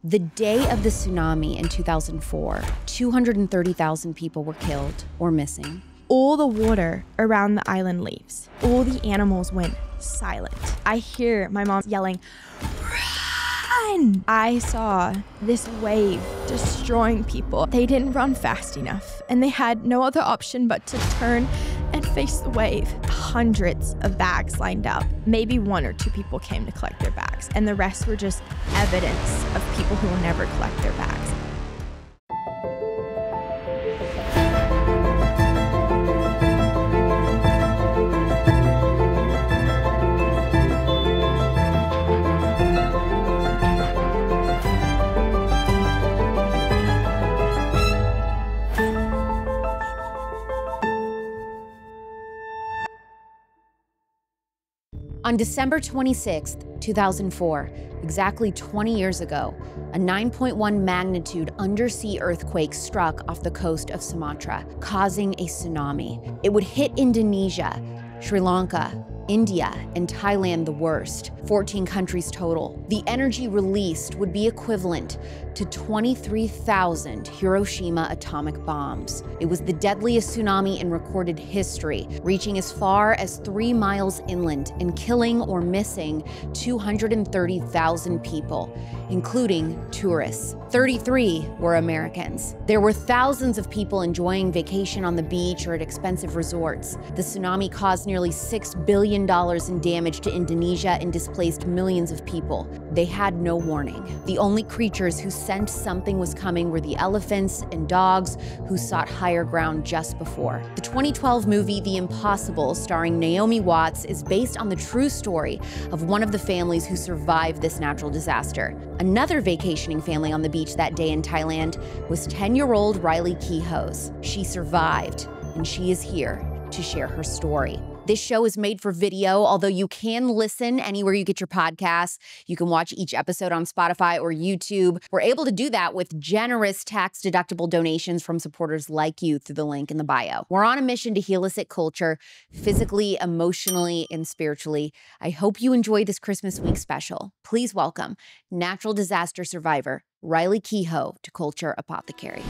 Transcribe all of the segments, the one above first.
The day of the tsunami in 2004, 230,000 people were killed or missing. All the water around the island leaves. All the animals went silent. I hear my mom yelling, "Run!" I saw this wave destroying people. They didn't run fast enough, and they had no other option but to turn and face the wave. Hundreds of bags lined up. Maybe 1 or 2 people came to collect their bags, and the rest were just evidence of people who will never collect their bags. On December 26, 2004, exactly 20 years ago, a 9.1 magnitude undersea earthquake struck off the coast of Sumatra, causing a tsunami. It would hit Indonesia, Sri Lanka, India, and Thailand the worst, 14 countries total. The energy released would be equivalent to 23,000 Hiroshima atomic bombs. It was the deadliest tsunami in recorded history, reaching as far as 3 miles inland and killing or missing 230,000 people, including tourists. 33 were Americans. There were thousands of people enjoying vacation on the beach or at expensive resorts. The tsunami caused nearly $6 billion in damage to Indonesia and displaced millions of people. They had no warning. The only creatures who sensed something was coming were the elephants and dogs who sought higher ground just before. The 2012 movie The Impossible, starring Naomi Watts, is based on the true story of one of the families who survived this natural disaster. Another vacationing family on the beach that day in Thailand was 10-year-old Riley Kehoe. She survived, and she is here to share her story. This show is made for video, although you can listen anywhere you get your podcasts. You can watch each episode on Spotify or YouTube. We're able to do that with generous tax-deductible donations from supporters like you through the link in the bio. We're on a mission to heal illicit culture, physically, emotionally, and spiritually. I hope you enjoy this Christmas week special. Please welcome natural disaster survivor Riley Kehoe to Culture Apothecary.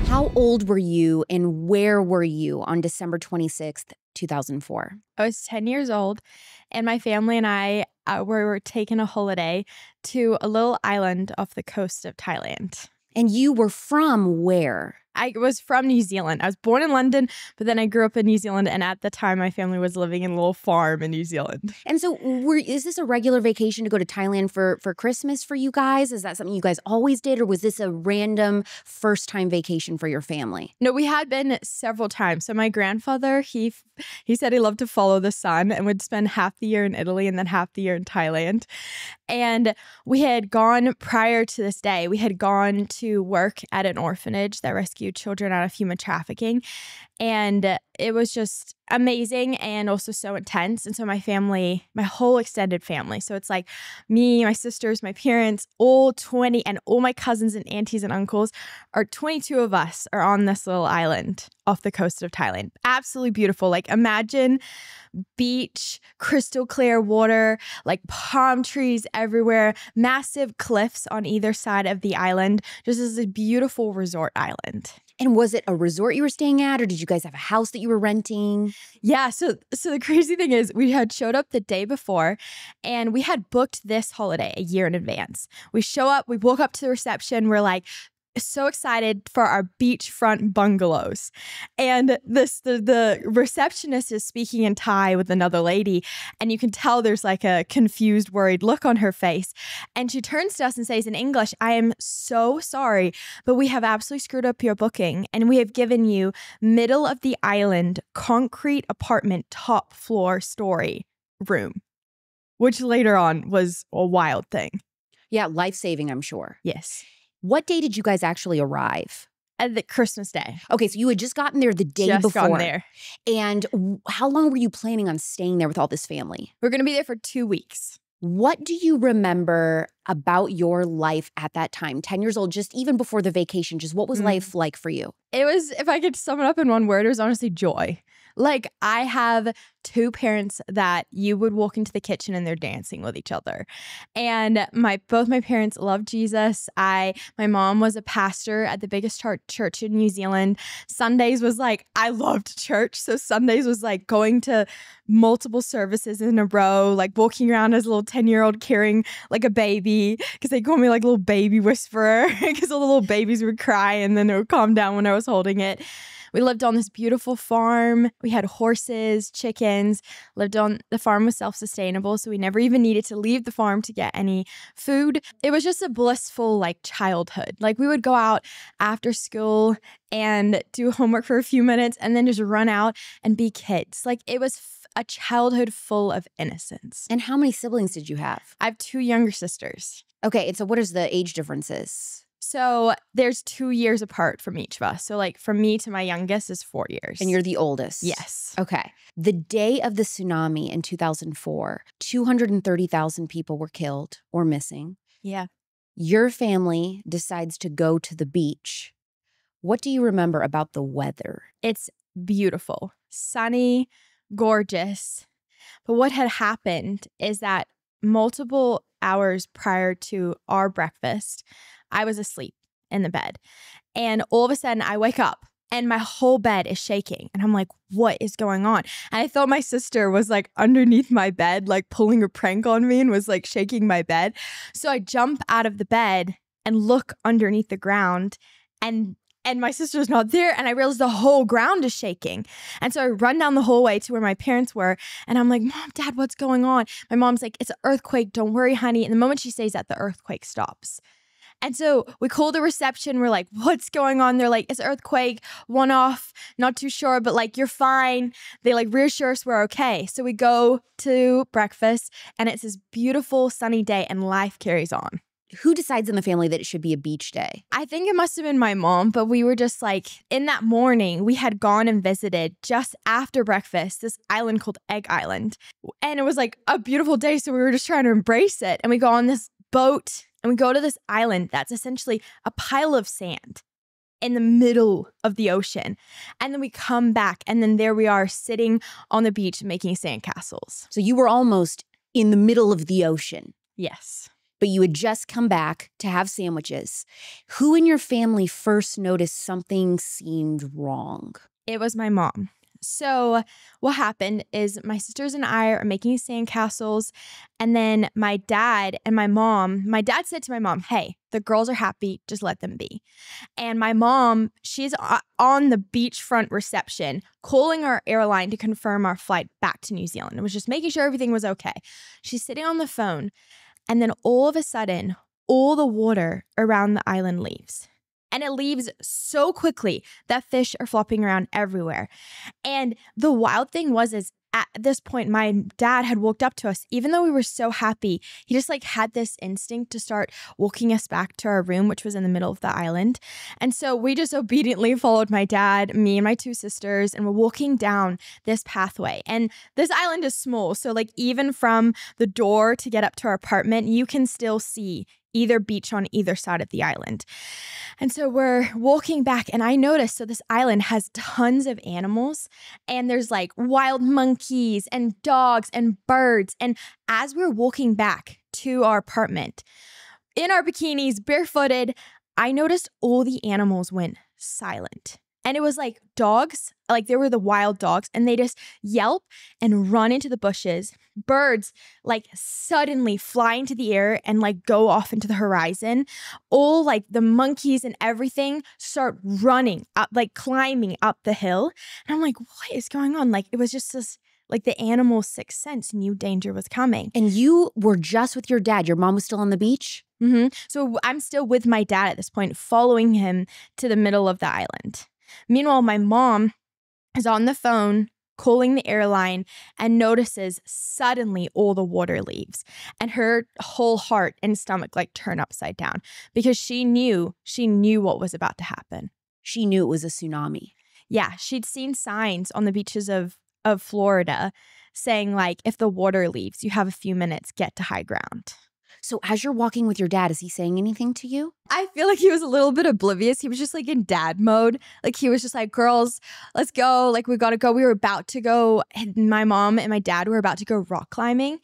How old were you and where were you on December 26th, 2004? I was 10 years old, and my family and I were taking a holiday to a little island off the coast of Thailand. And you were from where? I was from New Zealand. I was born in London, but then I grew up in New Zealand, and at the time, my family was living in a little farm in New Zealand. And so is this a regular vacation to go to Thailand for Christmas for you guys? Is that something you guys always did, or was this a random first-time vacation for your family? No, we had been several times. So my grandfather, he said he loved to follow the sun and would spend half the year in Italy and then half the year in Thailand. And we had gone prior to this day, we had gone to work at an orphanage that rescued children out of human trafficking. And it was just amazing and also so intense. And so my family, my whole extended family, so it's like me, my sisters, my parents, all 20, and all my cousins and aunties and uncles, 22 of us are on this little island off the coast of Thailand. Absolutely beautiful. Like imagine beach, crystal clear water, like palm trees everywhere, massive cliffs on either side of the island. Just as a beautiful resort island. And was it a resort you were staying at, or did you guys have a house that you were renting? Yeah, so the crazy thing is we had showed up the day before, and we had booked this holiday a year in advance. We show up, we walk up to the reception, we're like, so excited for our beachfront bungalows. And the receptionist is speaking in Thai with another lady, and you can tell there's like a confused, worried look on her face. And she turns to us and says in English, "I am so sorry, but we have absolutely screwed up your booking, and we have given you middle of the island, concrete apartment, top floor story room," which later on was a wild thing. Yeah, life-saving, I'm sure. Yes. What day did you guys actually arrive? At the Christmas Day. Okay, so you had just gotten there the day Just before. gotten there. And how long were you planning on staying there with all this family? We're going to be there for 2 weeks. What do you remember about your life at that time? 10 years old, just even before the vacation, just what was life like for you? It was, if I could sum it up in one word, it was honestly joy. Like, I have two parents that you would walk into the kitchen and they're dancing with each other. And both my parents love Jesus. My mom was a pastor at the biggest church in New Zealand. Sundays was like, I loved church. So Sundays was like going to multiple services in a row, like walking around as a little 10-year-old carrying like a baby, because they call me like little baby whisperer because all the little babies would cry and then it would calm down when I was holding it. We lived on this beautiful farm. We had horses, chickens, lived on the farm was self-sustainable. So we never even needed to leave the farm to get any food. It was just a blissful like childhood. Like we would go out after school and do homework for a few minutes and then just run out and be kids. Like it was a childhood full of innocence. And how many siblings did you have? I have two younger sisters. Okay, and so what is the age differences? So there's 2 years apart from each of us. So like from me to my youngest is 4 years. And you're the oldest? Yes. Okay. The day of the tsunami in 2004, 230,000 people were killed or missing. Yeah. Your family decides to go to the beach. What do you remember about the weather? It's beautiful, sunny, gorgeous. But what had happened is that multiple hours prior to our breakfast, I was asleep in the bed. And all of a sudden I wake up and my whole bed is shaking. And I'm like, what is going on? And I thought my sister was like underneath my bed, like pulling a prank on me and was like shaking my bed. So I jump out of the bed and look underneath the ground and my sister's not there. And I realized the whole ground is shaking. And so I run down the hallway to where my parents were. And I'm like, Mom, Dad, what's going on? My mom's like, it's an earthquake. Don't worry, honey. And the moment she says that, the earthquake stops. And so we call the reception. We're like, what's going on? They're like, it's an earthquake, one off, not too sure, but like, you're fine. They like reassure us we're okay. So we go to breakfast and it's this beautiful sunny day and life carries on. Who decides in the family that it should be a beach day? I think it must have been my mom, but we were just like, in that morning, we had gone and visited just after breakfast this island called Egg Island. And it was like a beautiful day. So we were just trying to embrace it. And we go on this boat and we go to this island that's essentially a pile of sand in the middle of the ocean. And then we come back and then there we are sitting on the beach making sandcastles. So you were almost in the middle of the ocean. Yes. But you had just come back to have sandwiches. Who in your family first noticed something seemed wrong? It was my mom. So what happened is my sisters and I are making sandcastles. And then my dad said to my mom, hey, the girls are happy. Just let them be. And my mom, she's on the beachfront reception calling our airline to confirm our flight back to New Zealand. It was just making sure everything was okay. She's sitting on the phone. And then all of a sudden, all the water around the island leaves. And it leaves so quickly that fish are flopping around everywhere. And the wild thing is at this point, my dad had walked up to us, even though we were so happy, he just like had this instinct to start walking us back to our room, which was in the middle of the island. And so we just obediently followed my dad, me and my two sisters, and we're walking down this pathway. And this island is small. So like even from the door to get up to our apartment, you can still see either beach on either side of the island. And so we're walking back and I noticed, so this island has tons of animals and there's like wild monkeys and dogs and birds. And as we're walking back to our apartment, in our bikinis, barefooted, I noticed all the animals went silent. And it was like dogs, like they were the wild dogs, and they just yelp and run into the bushes. Birds like suddenly fly into the air and like go off into the horizon. All like the monkeys and everything start running up, like climbing up the hill. And I'm like, what is going on? Like it was just this, like the animal's sixth sense knew danger was coming. And you were just with your dad. Your mom was still on the beach? Mm-hmm. So I'm still with my dad at this point, following him to the middle of the island. Meanwhile, my mom is on the phone calling the airline and notices suddenly all the water leaves and her whole heart and stomach like turn upside down because she knew what was about to happen. She knew it was a tsunami. Yeah, she'd seen signs on the beaches of Florida saying like, if the water leaves, you have a few minutes, get to high ground. So as you're walking with your dad, is he saying anything to you? I feel like he was a little bit oblivious. He was just like in dad mode. Like he was just like, girls, let's go. Like we got to go. We were about to go. My mom and my dad were about to go rock climbing.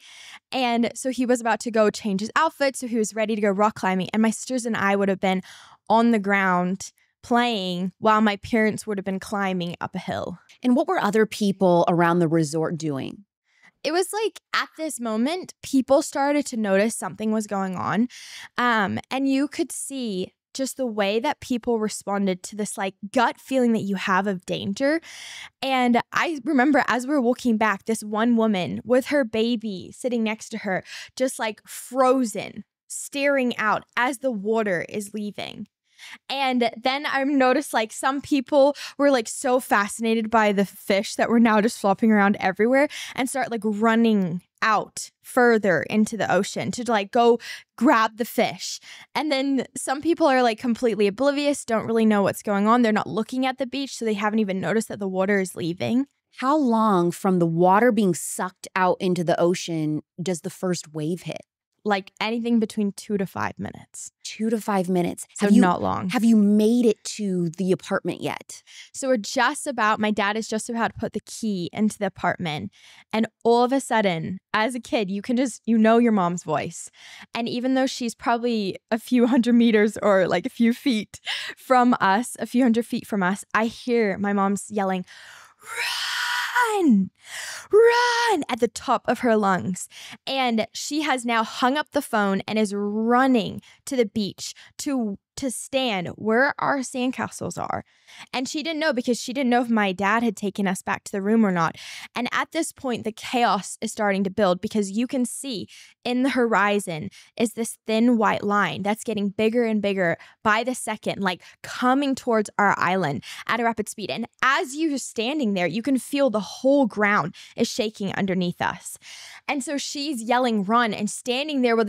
And so he was about to go change his outfit. So he was ready to go rock climbing. And my sisters and I would have been on the ground playing while my parents would have been climbing up a hill. And what were other people around the resort doing? It was like at this moment, people started to notice something was going on. And you could see just the way that people responded to this like gut feeling that you have of danger. And I remember as we were walking back, this one woman with her baby sitting next to her, just like frozen, staring out as the water is leaving. And then I noticed like some people were like so fascinated by the fish that were now just flopping around everywhere and start like running out further into the ocean to like go grab the fish. And then some people are like completely oblivious, don't really know what's going on. They're not looking at the beach, so they haven't even noticed that the water is leaving. How long from the water being sucked out into the ocean does the first wave hit? Like anything between 2 to 5 minutes. 2 to 5 minutes. So not long. Have you made it to the apartment yet? So we're just about, my dad is just about to put the key into the apartment. And all of a sudden, as a kid, you can just, you know your mom's voice. And even though she's probably a few hundred meters or like a few feet from us, a few hundred feet from us, I hear my mom's yelling, run, run at the top of her lungs. And she has now hung up the phone and is running to the beach to stand where our sandcastles are. And she didn't know because she didn't know if my dad had taken us back to the room or not. And at this point, the chaos is starting to build because you can see in the horizon is this thin white line that's getting bigger and bigger by the second, like coming towards our island at a rapid speed. And as you're standing there, you can feel the whole ground is shaking underneath us. And so she's yelling, run, and standing there where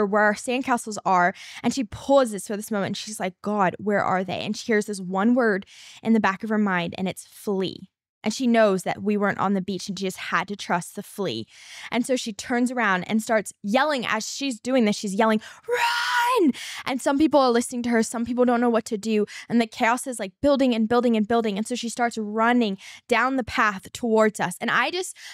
our sandcastles are. And she pauses for this moment. And she's like, God, where are they? And she hears this one word in the back of her mind, and it's flee. And she knows that we weren't on the beach and she just had to trust the flee. And so she turns around and starts yelling as she's doing this. She's yelling, run! And some people are listening to her. Some people don't know what to do. And the chaos is like building and building and building. And so she starts running down the path towards us. And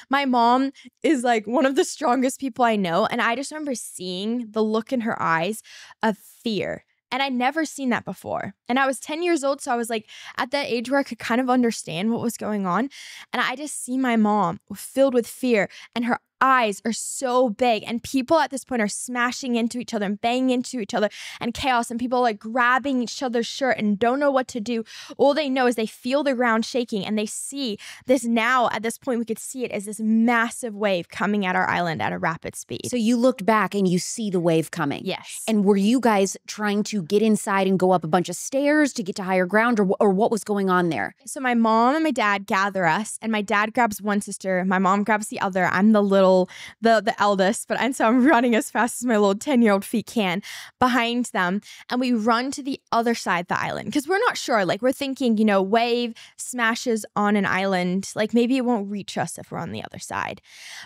my mom is like one of the strongest people I know. And I just remember seeing the look in her eyes of fear. And I'd never seen that before. And I was 10 years old, so I was like at that age where I could kind of understand what was going on. And I just see my mom filled with fear, and her eyes are so big, and people at this point are smashing into each other and banging into each other, and chaos, and people like grabbing each other's shirt and don't know what to do. All they know is they feel the ground shaking, and they see this now. At this point, we could see it as this massive wave coming at our island at a rapid speed. So you looked back and you see the wave coming. Yes. And were you guys trying to get inside and go up a bunch of stairs to get to higher ground, or what was going on there? So my mom and my dad gather us, and my dad grabs one sister, my mom grabs the other. I'm the eldest, and so I'm running as fast as my little 10-year-old feet can behind them. And we run to the other side of the island because we're not sure. Like we're thinking, wave smashes on an island. Like maybe it won't reach us if we're on the other side.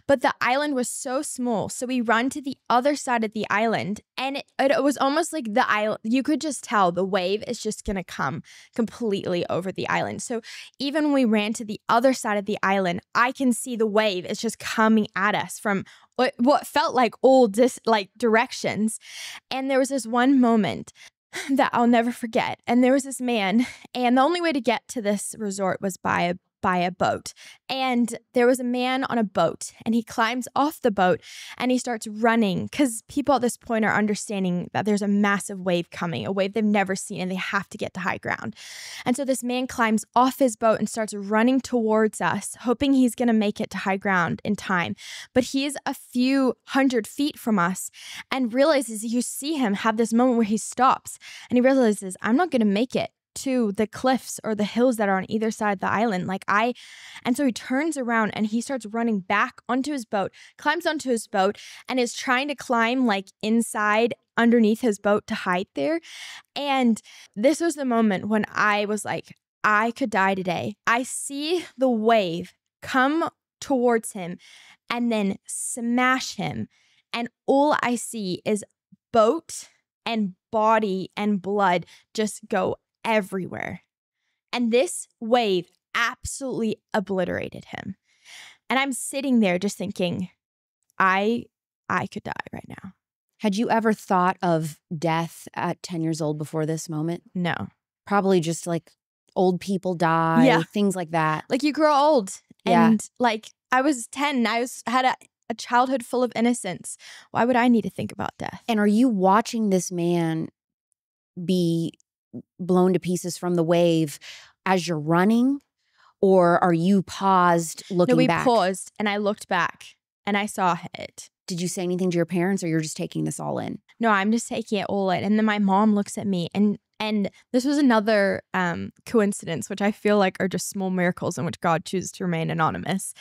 But the island was so small. So we run to the other side of the island, and it was almost like the island, you could just tell the wave is just going to come completely over the island. So even when we ran to the other side of the island, I can see the wave is just coming at us from what felt like all directions. And there was this one moment that I'll never forget. And there was this man, and the only way to get to this resort was by a boat. And there was a man on a boat, and he climbs off the boat and he starts running because people at this point are understanding that there's a massive wave coming, a wave they've never seen, and they have to get to high ground. And so this man climbs off his boat and starts running towards us, hoping he's going to make it to high ground in time. But he is a few hundred feet from us and realizes, you see him have this moment where he stops and he realizes, I'm not going to make it to the cliffs or the hills that are on either side of the island. And so he turns around and he starts running back onto his boat, climbs onto his boat, and is trying to climb inside underneath his boat to hide there. And this was the moment when I was like, I could die today. I see the wave come towards him and then smash him. And all I see is boat and body and blood just go everywhere. And this wave absolutely obliterated him. And I'm sitting there just thinking, I could die right now. Had you ever thought of death at 10 years old before this moment? No. Probably just like old people die, things like that. Like you grow old. Yeah. And like I was 10, had a childhood full of innocence. Why would I need to think about death? And are you watching this man be blown to pieces from the wave as you're running? Or are you paused looking back? No, we paused and I looked back and I saw it. Did you say anything to your parents or you're just taking this all in? No, I'm just taking it all in. And then my mom looks at me and this was another coincidence, which I feel like are just small miracles in which God chooses to remain anonymous,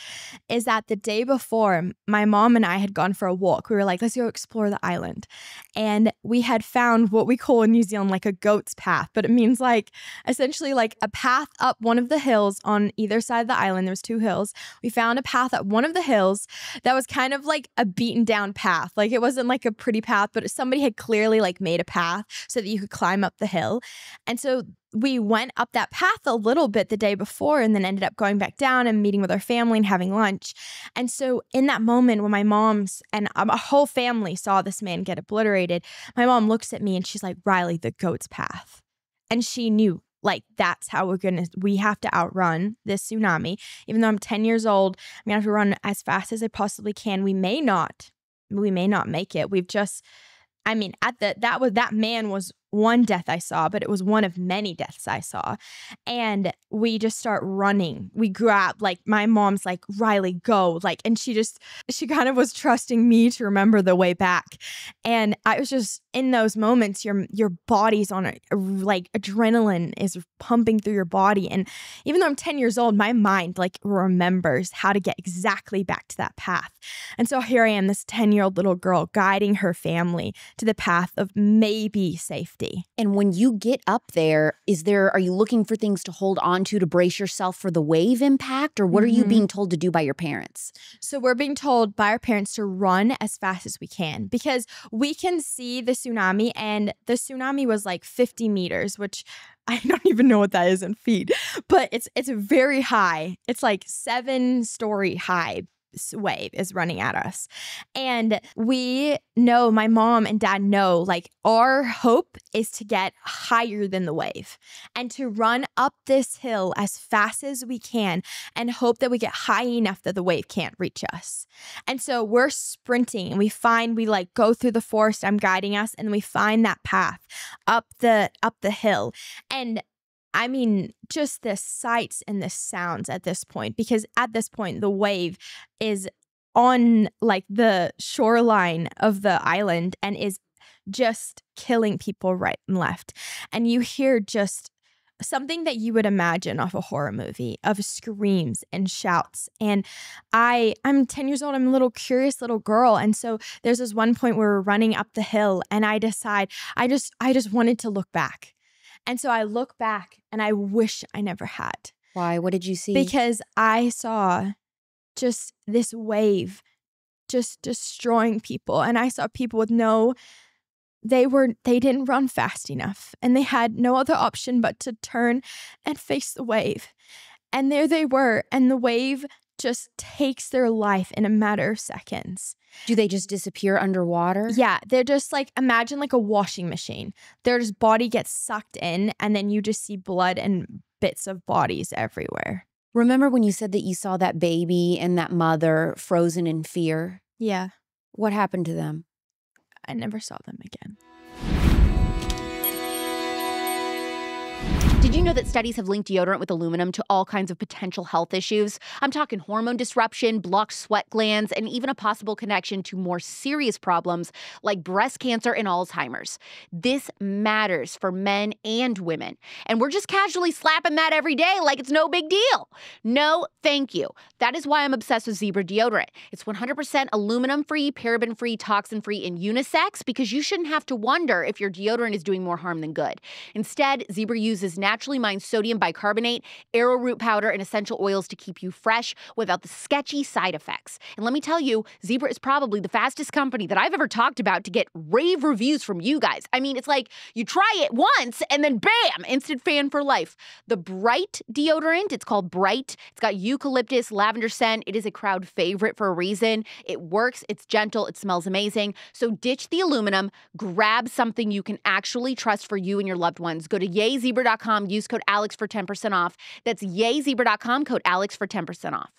is that the day before, my mom and I had gone for a walk. We were like, let's go explore the island. And we had found what we call in New Zealand like a goat's path, but it means like essentially like a path up one of the hills on either side of the island. There was 2 hills. We found a path up one of the hills that was kind of like a beaten down path. Like it wasn't like a pretty path, but somebody had clearly like made a path so that you could climb up the hill. And so we went up that path a little bit the day before and then ended up going back down and meeting with our family and having lunch. And so in that moment when my mom's and our whole family saw this man get obliterated, my mom looks at me and she's like, Riley, the goat's path. And she knew like that's how we have to outrun this tsunami. Even though I'm 10 years old, I'm gonna have to run as fast as I possibly can. We may not make it. That man was one death I saw, but it was one of many deaths I saw. And we just start running. We grab, like my mom's like, Riley, go. Like, and she kind of was trusting me to remember the way back. And I was just in those moments, your body's on like adrenaline is pumping through your body. And even though I'm 10 years old, my mind like remembers how to get exactly back to that path. And so here I am, this 10-year-old little girl guiding her family to the path of maybe safety. And when you get up there, are you looking for things to hold on to brace yourself for the wave impact? Or what are you being told to do by your parents? So we're being told by our parents to run as fast as we can because we can see the tsunami, and the tsunami was like 50 meters, which I don't even know what that is in feet, but it's very high. It's like 7-story high. Wave is running at us. And we know, my mom and dad know, like our hope is to get higher than the wave and to run up this hill as fast as we can and hope that we get high enough that the wave can't reach us. And so we're sprinting and we like go through the forest. I'm guiding us and we find that path up the hill. And I mean, just the sights and the sounds at this point, because at this point, the wave is on like the shoreline of the island and is just killing people right and left. And you hear just something that you would imagine off a horror movie of screams and shouts. And I'm 10 years old. I'm a little curious little girl. And so there's this one point where we're running up the hill and I decide I just wanted to look back. And so I look back and I wish I never had. Why? What did you see? Because I saw just this wave just destroying people. And I saw people with they didn't run fast enough. And they had no other option but to turn and face the wave. And there they were. And the wave just takes their life in a matter of seconds. Do they just disappear underwater? Yeah, they're just like, imagine like a washing machine. Their just body gets sucked in and then you just see blood and bits of bodies everywhere. Remember when you said that you saw that baby and that mother frozen in fear? Yeah. What happened to them? I never saw them again. Did you know that studies have linked deodorant with aluminum to all kinds of potential health issues? I'm talking hormone disruption, blocked sweat glands, and even a possible connection to more serious problems like breast cancer and Alzheimer's. This matters for men and women. And we're just casually slapping that every day like it's no big deal. No, thank you. That is why I'm obsessed with Zebra deodorant. It's 100% aluminum-free, paraben-free, toxin-free, and unisex because you shouldn't have to wonder if your deodorant is doing more harm than good. Instead, Zebra uses natural naturally mined sodium bicarbonate, arrowroot powder, and essential oils to keep you fresh without the sketchy side effects. And let me tell you, Zebra is probably the fastest company that I've ever talked about to get rave reviews from you guys. I mean, it's like you try it once and then bam, instant fan for life. The Bright deodorant, it's called Bright. It's got eucalyptus, lavender scent. It is a crowd favorite for a reason. It works, it's gentle, it smells amazing. So ditch the aluminum, grab something you can actually trust for you and your loved ones. Go to yayzebra.com, use code Alex for 10% off. That's yayzebra.com, code Alex for 10% off.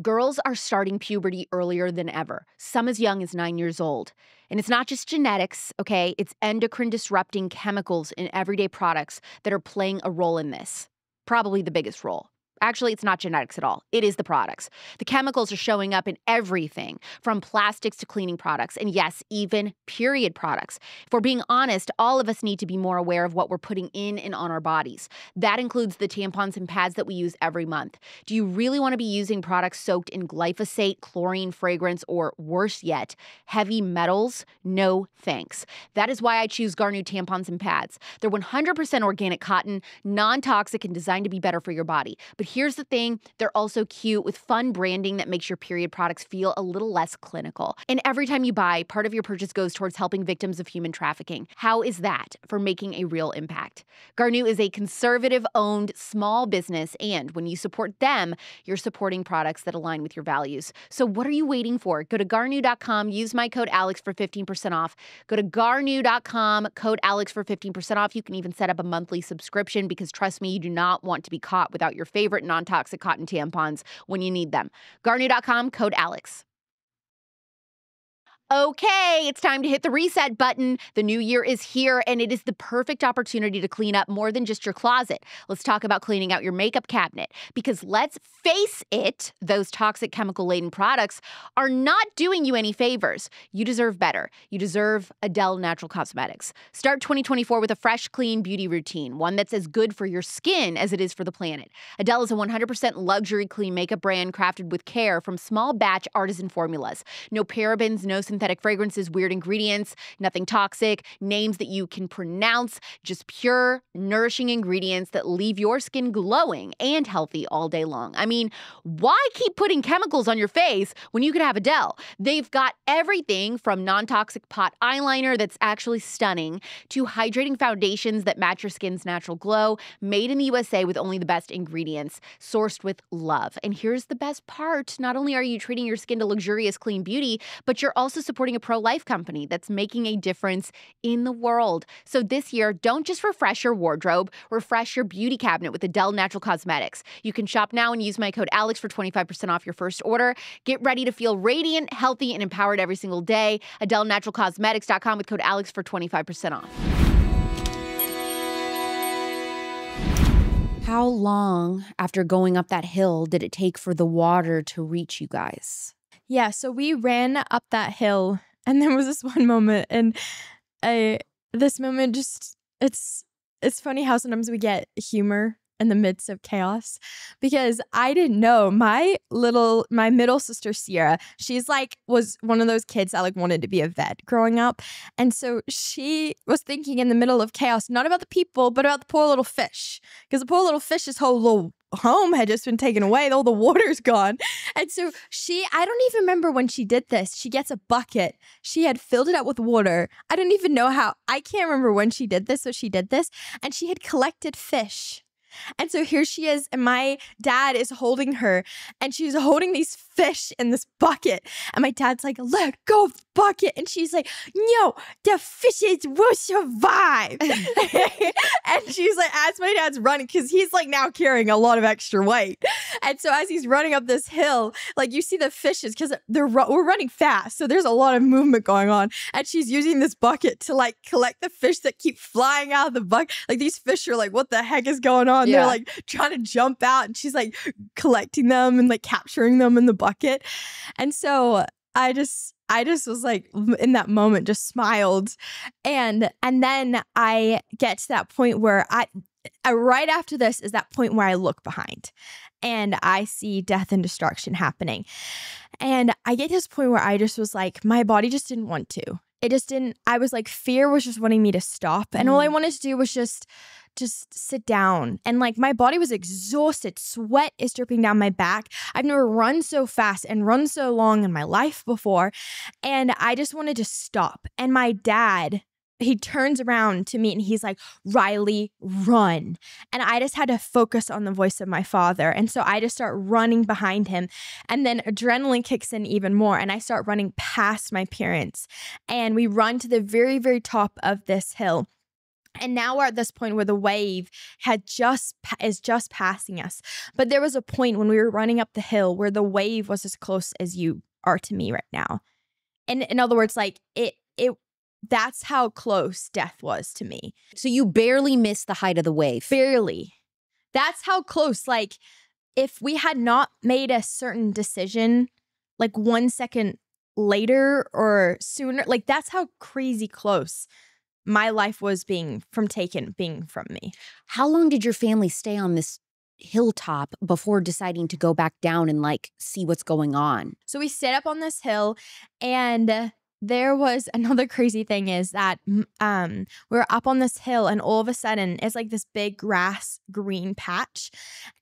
Girls are starting puberty earlier than ever, some as young as 9 years old. And it's not just genetics, okay? It's endocrine disrupting chemicals in everyday products that are playing a role in this. Probably the biggest role. Actually, it's not genetics at all. It is the products. The chemicals are showing up in everything, from plastics to cleaning products, and yes, even period products. If we're being honest, all of us need to be more aware of what we're putting in and on our bodies. That includes the tampons and pads that we use every month. Do you really want to be using products soaked in glyphosate, chlorine, fragrance, or worse yet, heavy metals? No thanks. That is why I choose Garnu tampons and pads. They're 100% organic cotton, non-toxic, and designed to be better for your body. But here's the thing, they're also cute with fun branding that makes your period products feel a little less clinical. And every time you buy, part of your purchase goes towards helping victims of human trafficking. How is that for making a real impact? Garnu is a conservative-owned small business, and when you support them, you're supporting products that align with your values. So what are you waiting for? Go to garnu.com, use my code Alex for 15% off. Go to garnu.com, code Alex for 15% off. You can even set up a monthly subscription because trust me, you do not want to be caught without your favorite non-toxic cotton tampons when you need them. Garnu.com, code Alex. Okay, it's time to hit the reset button. The new year is here, and it is the perfect opportunity to clean up more than just your closet. Let's talk about cleaning out your makeup cabinet, because let's face it, those toxic chemical-laden products are not doing you any favors. You deserve better. You deserve Adele Natural Cosmetics. Start 2024 with a fresh, clean beauty routine, one that's as good for your skin as it is for the planet. Adele is a 100% luxury clean makeup brand crafted with care from small batch artisan formulas. No parabens, no synthetic fragrances, weird ingredients, nothing toxic, names that you can pronounce, just pure, nourishing ingredients that leave your skin glowing and healthy all day long. I mean, why keep putting chemicals on your face when you could have Adele? They've got everything from non-toxic pot eyeliner that's actually stunning to hydrating foundations that match your skin's natural glow, made in the USA with only the best ingredients, sourced with love. And here's the best part. Not only are you treating your skin to luxurious clean beauty, but you're also supporting a pro-life company that's making a difference in the world. So this year, don't just refresh your wardrobe, refresh your beauty cabinet with Adele Natural Cosmetics. You can shop now and use my code Alex for 25% off your first order. Get ready to feel radiant, healthy, and empowered every single day. AdeleNaturalCosmetics.com with code Alex for 25% off. How long after going up that hill did it take for the water to reach you guys? Yeah, so we ran up that hill, and there was this one moment, and this moment just, it's funny how sometimes we get humor in the midst of chaos, because I didn't know my middle sister Sierra, she's was one of those kids that wanted to be a vet growing up, and so she was thinking in the middle of chaos, not about the people, but about the poor little fish, because the poor little fish's whole little home had just been taken away. All the water's gone. And so I don't even remember when she did this. She gets a bucket. She had filled it up with water. I don't even know how. I can't remember when she did this, but she did this. And she had collected fish. And so here she is, and my dad is holding her, and she's holding these fish in this bucket. And my dad's like, let go of the bucket. And she's like, no, the fishes will survive. And she's like, as my dad's running, because he's now carrying a lot of extra weight. And so as he's running up this hill, you see the fishes, because we're running fast. So there's a lot of movement going on. And she's using this bucket to collect the fish that keep flying out of the bucket. These fish are what the heck is going on? Yeah. They're trying to jump out, and she's collecting them and capturing them in the bucket. And so I just was in that moment just smiled. And then I get to that point where I right after this is that point where I look behind and I see death and destruction happening. And I get to this point where I just was my body just didn't want to. It just didn't. I was fear was just wanting me to stop. And all I wanted to do was just just sit down. And like my body was exhausted. Sweat is dripping down my back. I've never run so fast and run so long in my life before. And I just wanted to stop. And my dad, he turns around to me and he's like, Riley, run. And I just had to focus on the voice of my father. And so I just start running behind him. And then adrenaline kicks in even more. And I start running past my parents. And we run to the very, very top of this hill. And now we're at this point where the wave is just passing us. But there was a point when we were running up the hill where the wave was as close as you are to me right now. And in other words, like that's how close death was to me. So you barely missed the height of the wave. Barely. That's how close. Like if we had not made a certain decision, like 1 second later or sooner, like that's how crazy close my life was being from me. How long did your family stay on this hilltop before deciding to go back down and like see what's going on? So we stayed up on this hill, and there was another crazy thing is that we're up on this hill, and all of a sudden it's like this big grass green patch,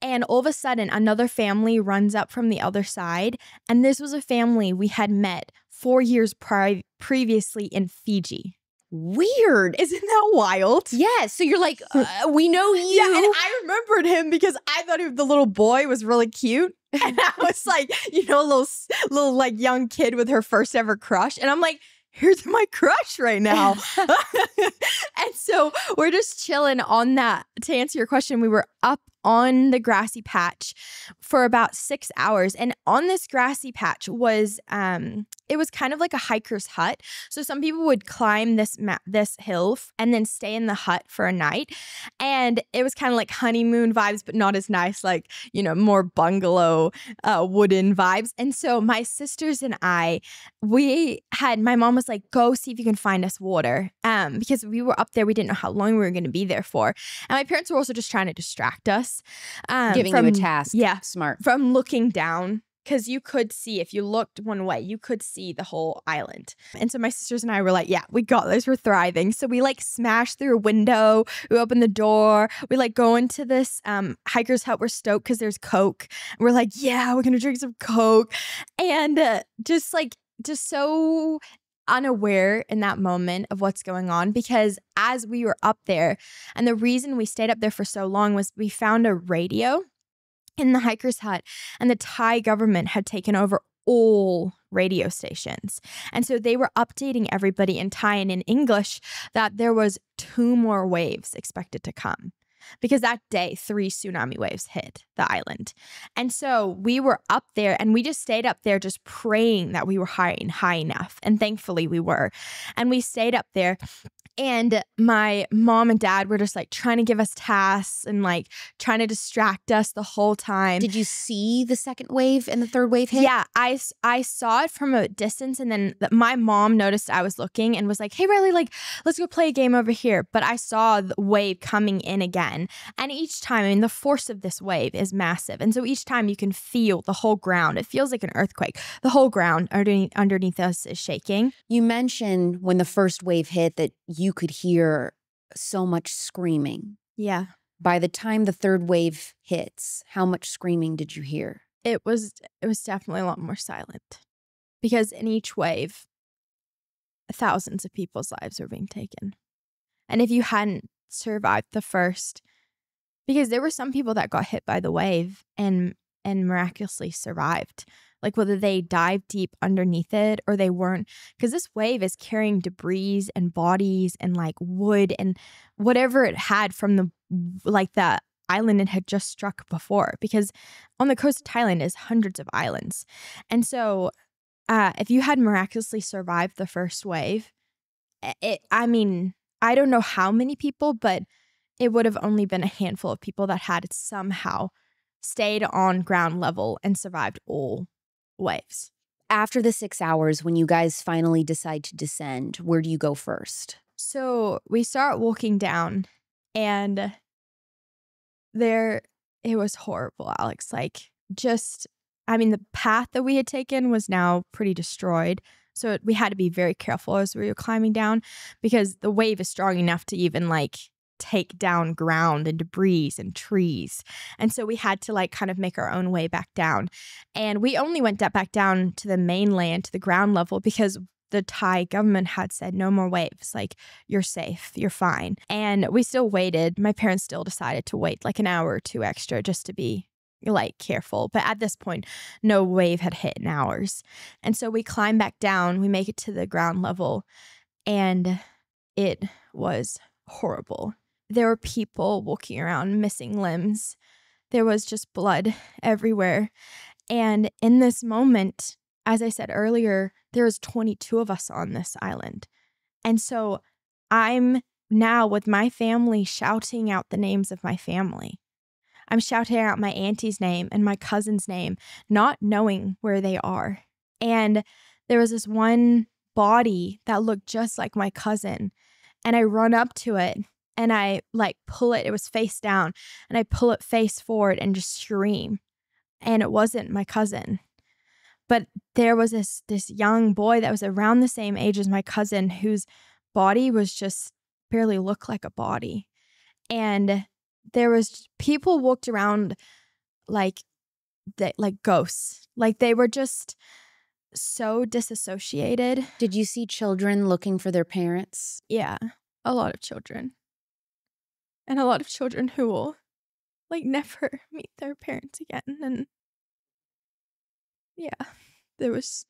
and all of a sudden another family runs up from the other side, and this was a family we had met 4 years previously in Fiji. Weird. Isn't that wild? Yeah. So you're like, we know you. Yeah, and I remembered him because I thought the little boy was really cute. And I was like, a little like young kid with her first ever crush. And I'm like, here's my crush right now. And so we're just chilling on that. To answer your question, we were up on the grassy patch for about 6 hours. And on this grassy patch was, it was kind of like a hiker's hut. So some people would climb this hill and then stay in the hut for a night. And it was kind of like honeymoon vibes, but not as nice, like, more bungalow, wooden vibes. And so my sisters and I, my mom was like, go see if you can find us water. Because we were up there, we didn't know how long we were going to be there for. And my parents were also just trying to distract us. Giving you a task. Yeah. Smart. From looking down. Because you could see, if you looked one way, you could see the whole island. And so my sisters and I were like, yeah, we got this. We're thriving. So we like smashed through a window. We opened the door. We like go into this hiker's hut. We're stoked because there's Coke. And we're like, yeah, we're going to drink some Coke. And just so unaware in that moment of what's going on, because as we were up there, and the reason we stayed up there for so long was we found a radio in the hiker's hut, and the Thai government had taken over all radio stations. And so they were updating everybody in Thai and in English that there was 2 more waves expected to come. Because that day, 3 tsunami waves hit the island. And so we were up there, and we just stayed up there just praying that we were high enough. And thankfully we were. And we stayed up there. And my mom and dad were just like trying to give us tasks and like trying to distract us the whole time. Did you see the second wave and the third wave hit? Yeah, I saw it from a distance, and then my mom noticed I was looking and was like, hey, Riley, like, let's go play a game over here. But I saw the wave coming in again. And each time, the force of this wave is massive. And so each time you can feel the whole ground. It feels like an earthquake. The whole ground underneath us is shaking. You mentioned when the first wave hit that you could hear so much screaming. Yeah. By the time the third wave hits, how much screaming did you hear? It was definitely a lot more silent, because in each wave, thousands of people's lives were being taken. And if you hadn't survived the first, because there were some people that got hit by the wave and miraculously survived. Like whether they dived deep underneath it or they weren't, because this wave is carrying debris and bodies and like wood and whatever it had from the island it had just struck before, because on the coast of Thailand is hundreds of islands. And so if you had miraculously survived the first wave, I don't know how many people, but it would have only been a handful of people that had somehow stayed on ground level and survived all waves. After the 6 hours, when you guys finally decide to descend, where do you go first? So we start walking down, and it was horrible, Alex. The path that we had taken was now pretty destroyed. So we had to be very careful as we were climbing down, because the wave is strong enough to even take down ground and debris and trees. And so we had to like kind of make our own way back down. And we only went back down to the mainland, to the ground level, because the Thai government had said no more waves. Like, you're safe, you're fine. And we still waited. My parents still decided to wait like an hour or two extra just to be like careful. But at this point, no wave had hit in hours. And so we climb back down, we make it to the ground level, and it was horrible. There were people walking around missing limbs. There was just blood everywhere. And in this moment, as I said earlier, there was 22 of us on this island. And so I'm now with my family shouting out the names of my family. I'm shouting out my auntie's name and my cousin's name, not knowing where they are. And there was this one body that looked just like my cousin. And I run up to it and I like pull it. It was face down. And I pull it face forward and just scream. And it wasn't my cousin. But there was this young boy that was around the same age as my cousin, whose body was just barely looked like a body. And there was people walked around like ghosts. Like, they were just so disassociated. Did you see children looking for their parents? Yeah, a lot of children. And a lot of children who will like never meet their parents again. And yeah, there was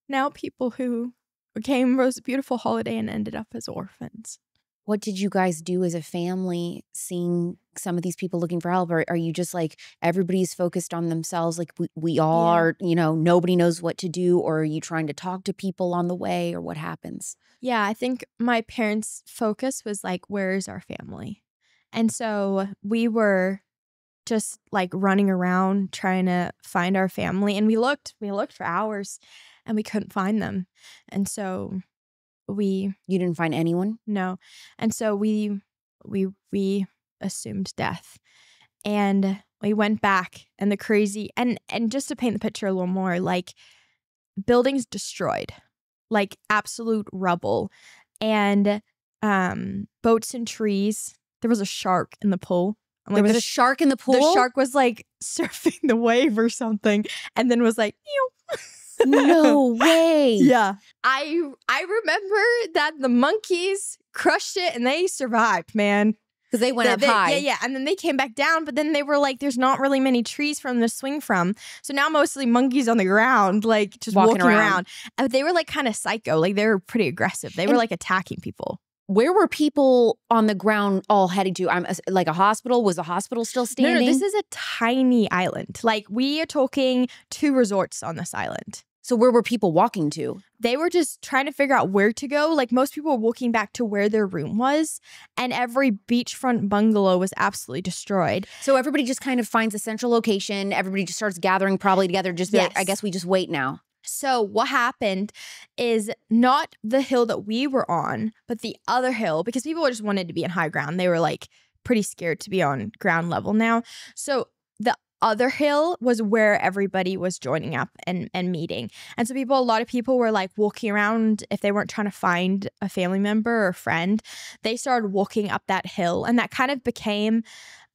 now people who was a beautiful holiday and ended up as orphans. What did you guys do as a family seeing some of these people looking for help? Or are you just like, everybody's focused on themselves, like we all are, you know, nobody knows what to do? Or are you trying to talk to people on the way, or what happens? Yeah, I think my parents' focus was like, where is our family? And so we were just like running around trying to find our family. And we looked for hours and we couldn't find them. And so you didn't find anyone? No. And so we assumed death. And we went back, and the crazy, and just to paint the picture a little more, like, buildings destroyed, like absolute rubble, and boats and trees. There was a shark in the pool. There was a shark in the pool? The shark was like surfing the wave or something, and then was like, ew. No way. Yeah. I remember that the monkeys crushed it and they survived, man. Because they went up high. Yeah. And then they came back down, but then they were like, there's not really many trees for them to swing from. So now mostly monkeys on the ground, like just walking around. And they were like kind of psycho. Like, they were pretty aggressive. They were like attacking people. Where were people on the ground all heading to? Like a hospital? Was the hospital still standing? No, this is a tiny island. Like, we are talking 2 resorts on this island. So where were people walking to? They were just trying to figure out where to go. Like, most people were walking back to where their room was, and every beachfront bungalow was absolutely destroyed. So everybody just kind of finds a central location. Everybody just starts gathering probably together. Just be like, I guess we just wait now. So what happened is not the hill that we were on, but the other hill, because people just wanted to be in high ground. They were like pretty scared to be on ground level now. So the other hill was where everybody was joining up and meeting. And so a lot of people were like walking around. If they weren't trying to find a family member or a friend, they started walking up that hill. And that kind of became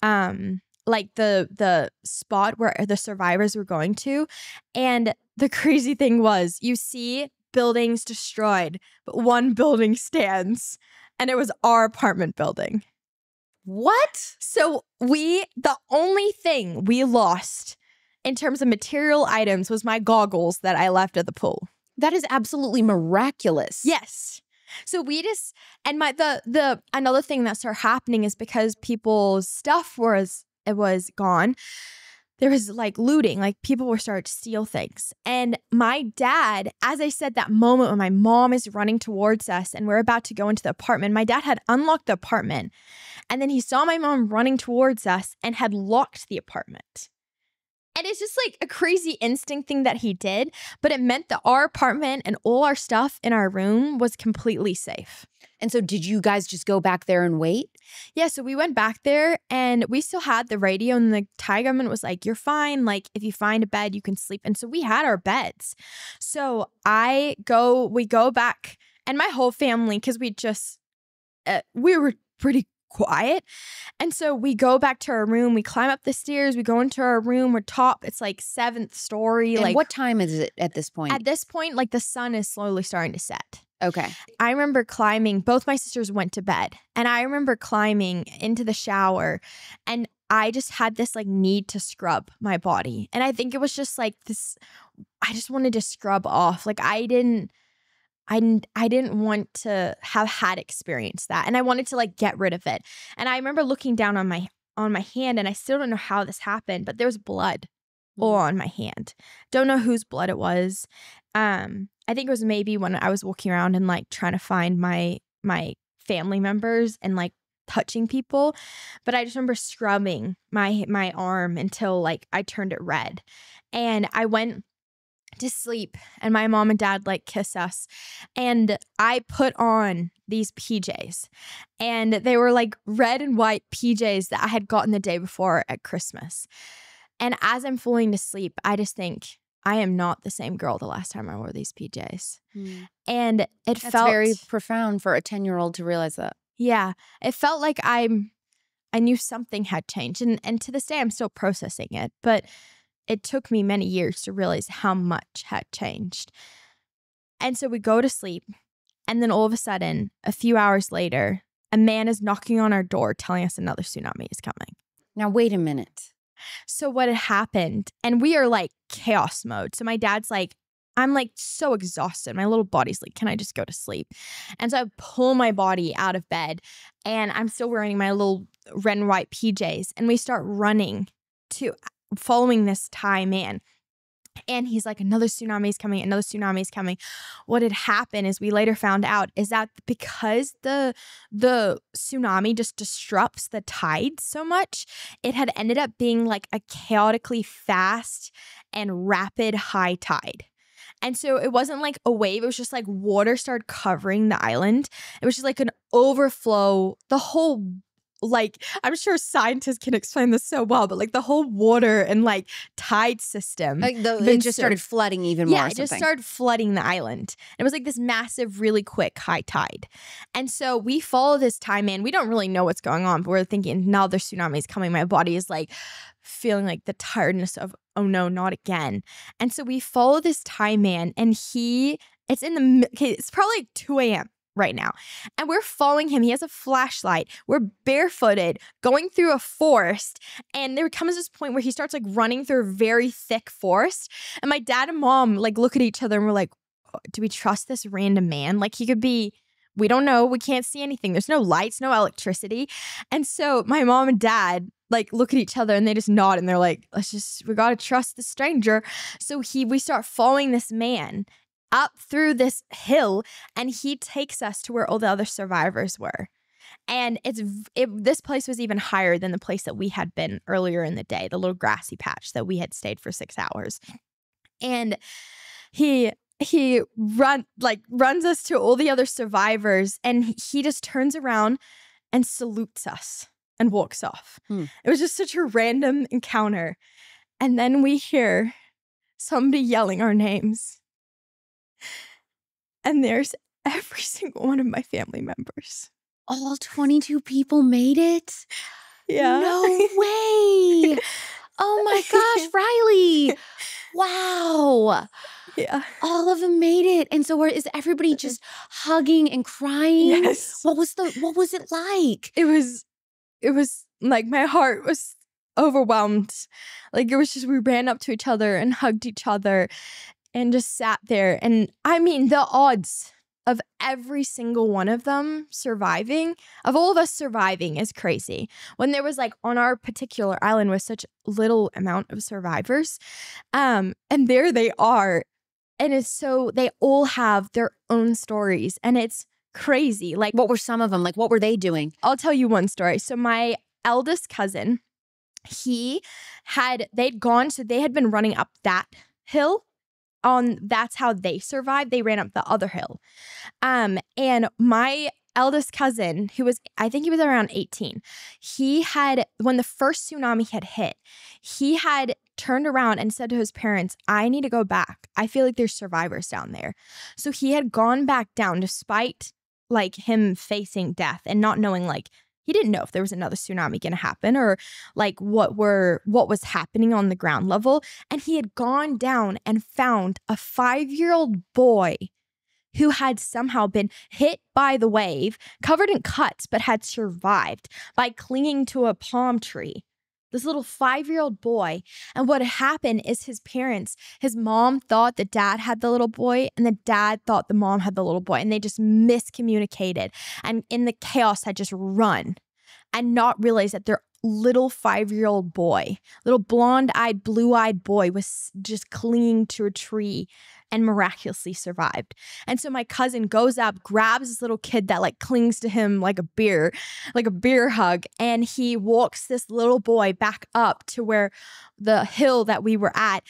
like the spot where the survivors were going to. And the crazy thing was, you see buildings destroyed, but one building stands, and it was our apartment building. What? So the only thing we lost in terms of material items was my goggles that I left at the pool. That is absolutely miraculous. Yes. So we just, and the another thing that started happening is because people's stuff was gone. There was like looting, like people were starting to steal things. And my dad, as I said, that moment when my mom is running towards us and we're about to go into the apartment, my dad had unlocked the apartment. And then he saw my mom running towards us and had locked the apartment. And it's just like a crazy instinct thing that he did, but it meant that our apartment and all our stuff in our room was completely safe. And so did you guys just go back there and wait? Yeah, so we went back there and we still had the radio, and the Thai government was like, you're fine. Like, if you find a bed, you can sleep. And so we had our beds. So we go back, and my whole family, because we were pretty quiet. And so we go back to our room. We climb up the stairs. We go into our room. We're top. It's like 7th story. And like what time is it at this point? At this point, like the sun is slowly starting to set. Okay. I remember climbing. Both my sisters went to bed. And I remember climbing into the shower. And I just had this like need to scrub my body. And I think it was just like this, I just wanted to scrub off. Like I didn't want to have had experienced that. And I wanted to like get rid of it. And I remember looking down on my hand, and I still don't know how this happened, but there was blood all on my hand. Don't know whose blood it was. I think it was maybe when I was walking around and like trying to find my family members and like touching people. But I just remember scrubbing my arm until like I turned it red. And I went to sleep, and my mom and dad like kiss us, and I put on these PJs, and they were like red and white PJs that I had gotten the day before at Christmas. And as I'm falling to sleep, I just think, I am not the same girl the last time I wore these PJs. And That's felt very profound for a 10-year-old to realize that. Yeah, it felt like I knew something had changed, and to this day I'm still processing it, but it took me many years to realize how much had changed. And so we go to sleep, and then all of a sudden, a few hours later, a man is knocking on our door telling us another tsunami is coming. Now, wait a minute. So what had happened, and we are like chaos mode. So my dad's like, I'm like so exhausted. My little body's like, can I just go to sleep? And so I pull my body out of bed, and I'm still wearing my little red and white PJs. And we start running to following this Thai man. And he's like, another tsunami is coming, another tsunami is coming. What had happened is we later found out is that because the tsunami just disrupts the tide so much, it had ended up being like a chaotically fast and rapid high tide. And so it wasn't like a wave. It was just like water started covering the island. It was just like an overflow. The whole, like, I'm sure scientists can explain this so well, but like the whole water and like tide system. Like it just started flooding even more. Yeah, it just started flooding the island. It was like this massive, really quick high tide. And so we follow this Thai man. We don't really know what's going on, but we're thinking, now there's tsunamis coming. My body is like feeling like the tiredness of, oh no, not again. And so we follow this Thai man, and it's probably like 2 a.m. right now. And we're following him. He has a flashlight. We're barefooted going through a forest. And there comes this point where he starts like running through a very thick forest. And my dad and mom like look at each other, and we're like, do we trust this random man? Like he could be, we don't know. We can't see anything. There's no lights, no electricity. And so my mom and dad like look at each other, and they just nod, and they're like, we got to trust the stranger. So we start following this man up through this hill, and he takes us to where all the other survivors were. And this place was even higher than the place that we had been earlier in the day, the little grassy patch that we had stayed for 6 hours. And he runs us to all the other survivors, and he just turns around and salutes us and walks off. It was just such a random encounter. And then we hear somebody yelling our names. And there's every single one of my family members. All 22 people made it? Yeah. No way. Oh my gosh, Riley. Wow. Yeah. All of them made it. And so is everybody just hugging and crying? Yes. What was it like? It was like my heart was overwhelmed. Like it was just, we ran up to each other and hugged each other and just sat there. And I mean, the odds of every single one of them surviving, of all of us surviving, is crazy. When there was like on our particular island was such little amount of survivors. And there they are. And it's so, they all have their own stories, and it's crazy. Like, what were some of them? Like, what were they doing? I'll tell you one story. So my eldest cousin, they had been running up that hill. That's how they survived. They ran up the other hill. And my eldest cousin, I think he was around 18, when the first tsunami had hit, he had turned around and said to his parents, I need to go back. I feel like there's survivors down there. So he had gone back down despite like him facing death and not knowing like He didn't know if there was another tsunami going to happen or like what was happening on the ground level. And he had gone down and found a 5-year-old boy who had somehow been hit by the wave, covered in cuts, but had survived by clinging to a palm tree. This little 5-year-old boy. And what happened is his mom thought the dad had the little boy and the dad thought the mom had the little boy. And they just miscommunicated and in the chaos had just run and not realized that their little 5-year-old boy, little blonde-eyed, blue-eyed boy was just clinging to a tree and miraculously survived. And so my cousin goes up, grabs this little kid that like clings to him like a beer hug. And he walks this little boy back up to where the hill that we were at.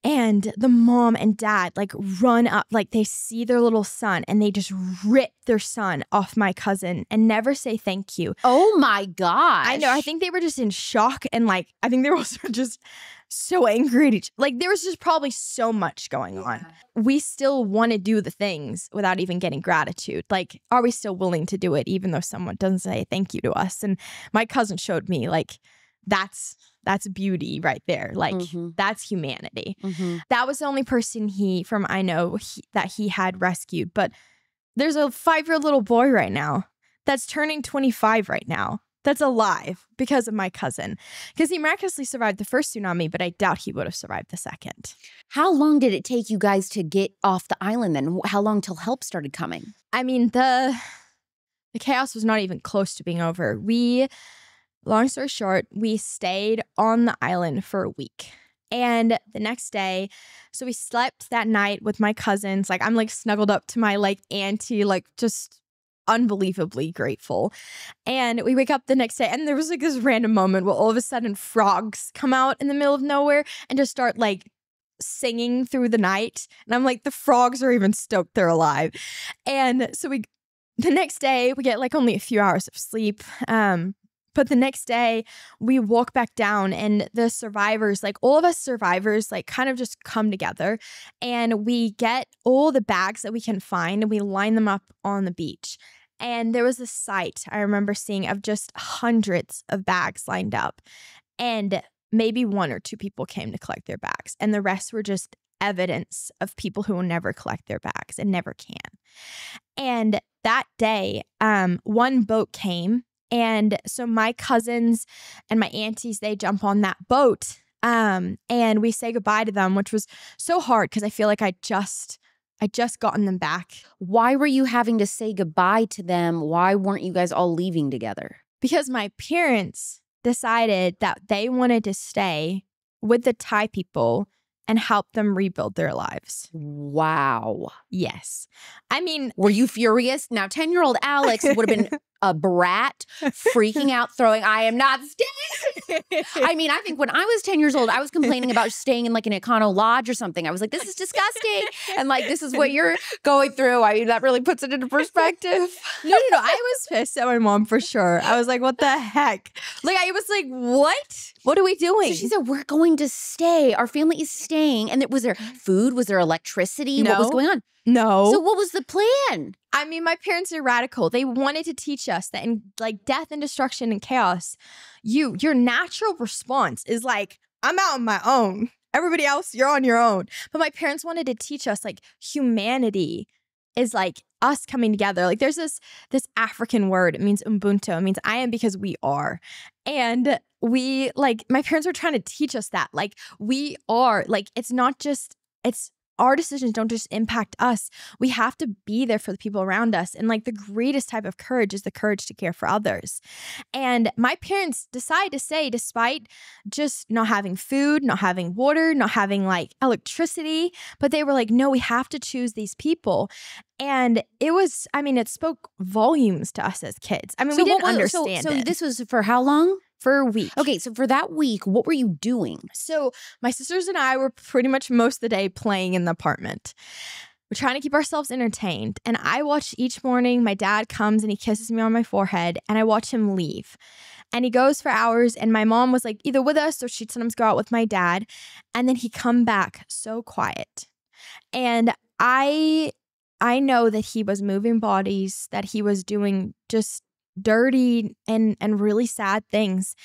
And the mom and dad like run up, like they see their little son and they just rip their son off my cousin and never say thank you. Oh my gosh. I know. I think they were just in shock and like, I think they were also just so angry at each. Like there was just probably so much going on. We still want to do the things without even getting gratitude. Like, are we still willing to do it even though someone doesn't say thank you to us? And my cousin showed me like, that's beauty right there. Like that's humanity. That was the only person I know that he had rescued. But there's a 5-year-old little boy right now that's turning 25 right now. That's alive because of my cousin. Because he miraculously survived the first tsunami, but I doubt he would have survived the second. How long did it take you guys to get off the island then? How long till help started coming? I mean, the chaos was not even close to being over. Long story short, we stayed on the island for a week. And the next day, so we slept that night with my cousins. Like I'm like snuggled up to my like auntie, like just unbelievably grateful. And we wake up the next day and there was like this random moment where all of a sudden frogs come out in the middle of nowhere and just start like singing through the night. And I'm like, the frogs are even stoked they're alive. And so the next day we get like only a few hours of sleep. But the next day we walk back down and the survivors, like all of us survivors, like kind of just come together and we get all the bags that we can find and we line them up on the beach. And there was a sight I remember seeing of just hundreds of bags lined up and maybe 1 or 2 people came to collect their bags and the rest were just evidence of people who will never collect their bags and never can. And that day, one boat came. And so my cousins and my aunties, they jump on that boat and we say goodbye to them, which was so hard because I feel like I just gotten them back. Why were you having to say goodbye to them? Why weren't you guys all leaving together? Because my parents decided that they wanted to stay with the Thai people and help them rebuild their lives. Wow. Yes. I mean, were you furious? Now, 10-year-old Alex would have been a brat, freaking out, I am not staying. I mean, I think when I was 10 years old, I was complaining about staying in like an Econo Lodge or something. I was like, this is disgusting. And like, this is what you're going through. I mean, that really puts it into perspective. No. I was pissed at my mom for sure. I was like, what the heck? Like, I was like, what? What are we doing? So she said, we're going to stay. Our family is staying. And was there food? Was there electricity? No. What was going on? No. So what was the plan? I mean, my parents are radical. They wanted to teach us that in like death and destruction and chaos, your natural response is like, I'm out on my own. Everybody else, you're on your own. But my parents wanted to teach us like humanity is like us coming together. Like there's this African word. It means Ubuntu. It means I am because we are. And we like, my parents were trying to teach us that. Like we are, like it's not just, our decisions don't just impact us. We have to be there for the people around us. And like the greatest type of courage is the courage to care for others. And my parents decided to stay despite just not having food, not having water, not having like electricity. But they were like, no, we have to choose these people. And it was, I mean, it spoke volumes to us as kids. I mean, we didn't understand it. So this was for how long? For a week. Okay, so for that week, what were you doing? So my sisters and I were pretty much most of the day playing in the apartment. We're trying to keep ourselves entertained. And I watch each morning, my dad comes and he kisses me on my forehead and I watch him leave. And he goes for hours and my mom was like either with us or she'd sometimes go out with my dad. And then he'd come back so quiet. And I know that he was moving bodies, that he was doing just dirty and really sad things.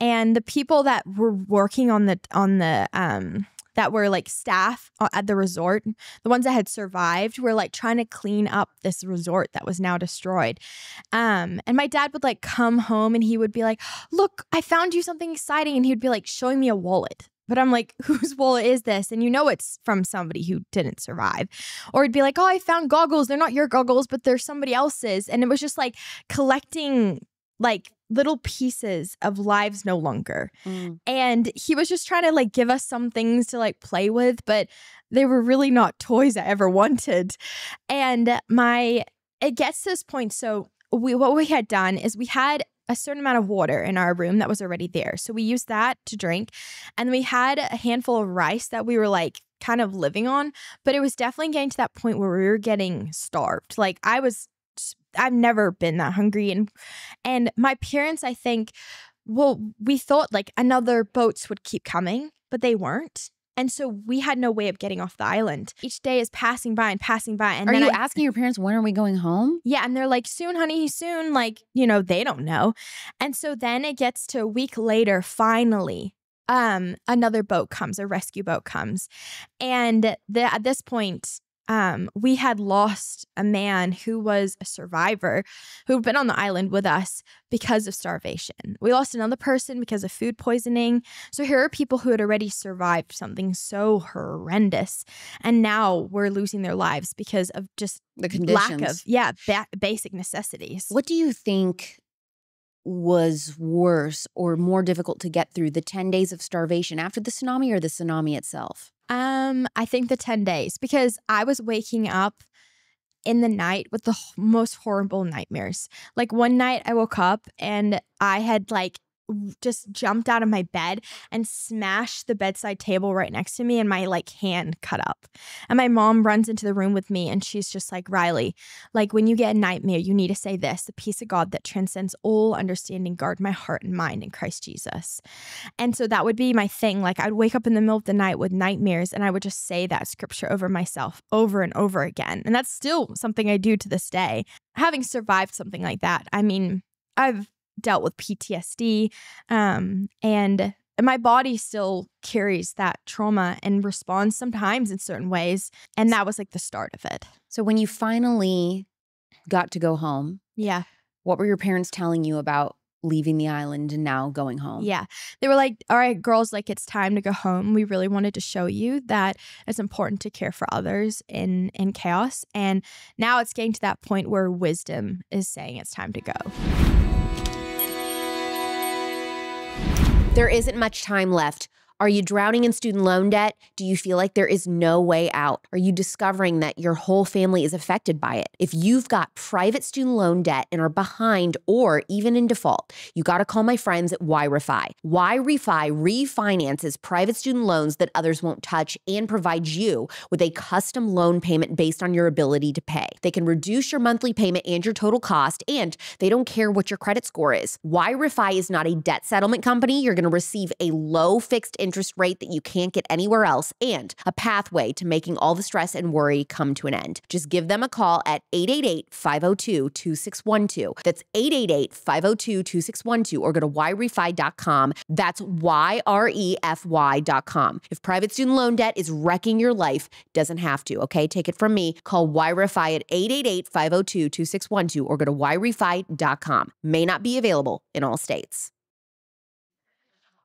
And the people that were working on the that were like staff at the resort, the ones that had survived, were like trying to clean up this resort that was now destroyed. And my dad would like come home and he would be like, look, I found you something exciting. And he would be like showing me a wallet. But I'm like, whose wallet is this? And you know it's from somebody who didn't survive. Or he'd be like, oh, I found goggles. They're not your goggles, but they're somebody else's. And it was just like collecting like little pieces of lives no longer. And he was just trying to like give us some things to like play with, but they were really not toys I ever wanted. And it gets to this point. So what we had done is we had a certain amount of water in our room that was already there. So we used that to drink. And we had a handful of rice that we were like kind of living on, but it was definitely getting to that point where we were getting starved. Like I've never been that hungry. And my parents, I think, well, we thought like another boats would keep coming, but they weren't. And so we had no way of getting off the island. Each day is passing by and passing by. And are you asking your parents, when are we going home? Yeah. And they're like, soon, honey, soon. Like, you know, they don't know. And so then it gets to a week later, finally, another boat comes, a rescue boat comes. And at this point, we had lost a man who was a survivor who'd been on the island with us because of starvation. We lost another person because of food poisoning. So here are people who had already survived something so horrendous. And now we're losing their lives because of just the conditions. Lack of, basic necessities. What do you think was worse or more difficult to get through, the 10 days of starvation after the tsunami or the tsunami itself? I think the 10 days, because I was waking up in the night with the most horrible nightmares. Like one night I woke up and I had like just jumped out of my bed and smashed the bedside table right next to me, and my like hand cut up. And my mom runs into the room with me and she's just like, Riley, like when you get a nightmare, you need to say this: the peace of God that transcends all understanding guard my heart and mind in Christ Jesus. And so that would be my thing. Like I'd wake up in the middle of the night with nightmares and I would just say that scripture over myself over and over again. And that's still something I do to this day. Having survived something like that, I mean, I've dealt with PTSD, and my body still carries that trauma and responds sometimes in certain ways. And that was like the start of it. So when you finally got to go home, yeah, what were your parents telling you about leaving the island and now going home? Yeah, they were like, all right, girls, like it's time to go home. We really wanted to show you that it's important to care for others in chaos. And now it's getting to that point where wisdom is saying it's time to go. There isn't much time left. Are you drowning in student loan debt? Do you feel like there is no way out? Are you discovering that your whole family is affected by it? If you've got private student loan debt and are behind or even in default, you got to call my friends at Yrefy. Yrefy refinances private student loans that others won't touch and provides you with a custom loan payment based on your ability to pay. They can reduce your monthly payment and your total cost, and they don't care what your credit score is. Yrefy is not a debt settlement company. You're going to receive a low fixed interest rate that you can't get anywhere else, and a pathway to making all the stress and worry come to an end. Just give them a call at 888-502-2612. That's 888-502-2612, or go to yrefy.com. That's YREFY.com. If private student loan debt is wrecking your life, doesn't have to, okay? Take it from me. Call Yrefy at 888-502-2612 or go to yrefy.com. May not be available in all states.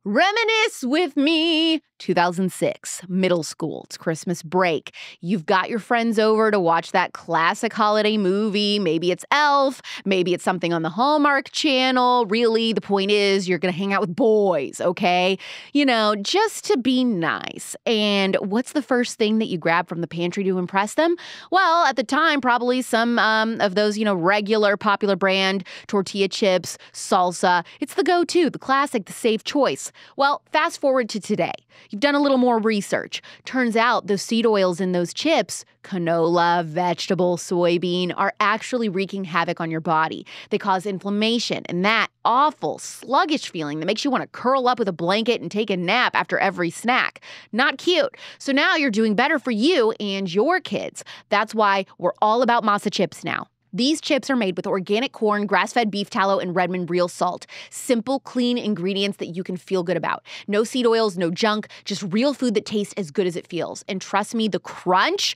Reminisce with me. 2006, middle school. It's Christmas break. You've got your friends over to watch that classic holiday movie. Maybe it's Elf. Maybe it's something on the Hallmark Channel. Really, the point is you're going to hang out with boys, okay? You know, just to be nice. And what's the first thing that you grab from the pantry to impress them? Well, at the time, probably some of those, regular popular brand tortilla chips, salsa. It's the go-to, the classic, the safe choice. Well, fast forward to today. You've done a little more research. Turns out those seed oils in those chips, canola, vegetable, soybean, are actually wreaking havoc on your body. They cause inflammation and that awful, sluggish feeling that makes you want to curl up with a blanket and take a nap after every snack. Not cute. So now you're doing better for you and your kids. That's why we're all about masa chips now. These chips are made with organic corn, grass-fed beef tallow, and Redmond real salt. Simple, clean ingredients that you can feel good about. No seed oils, no junk, just real food that tastes as good as it feels. And trust me, the crunch,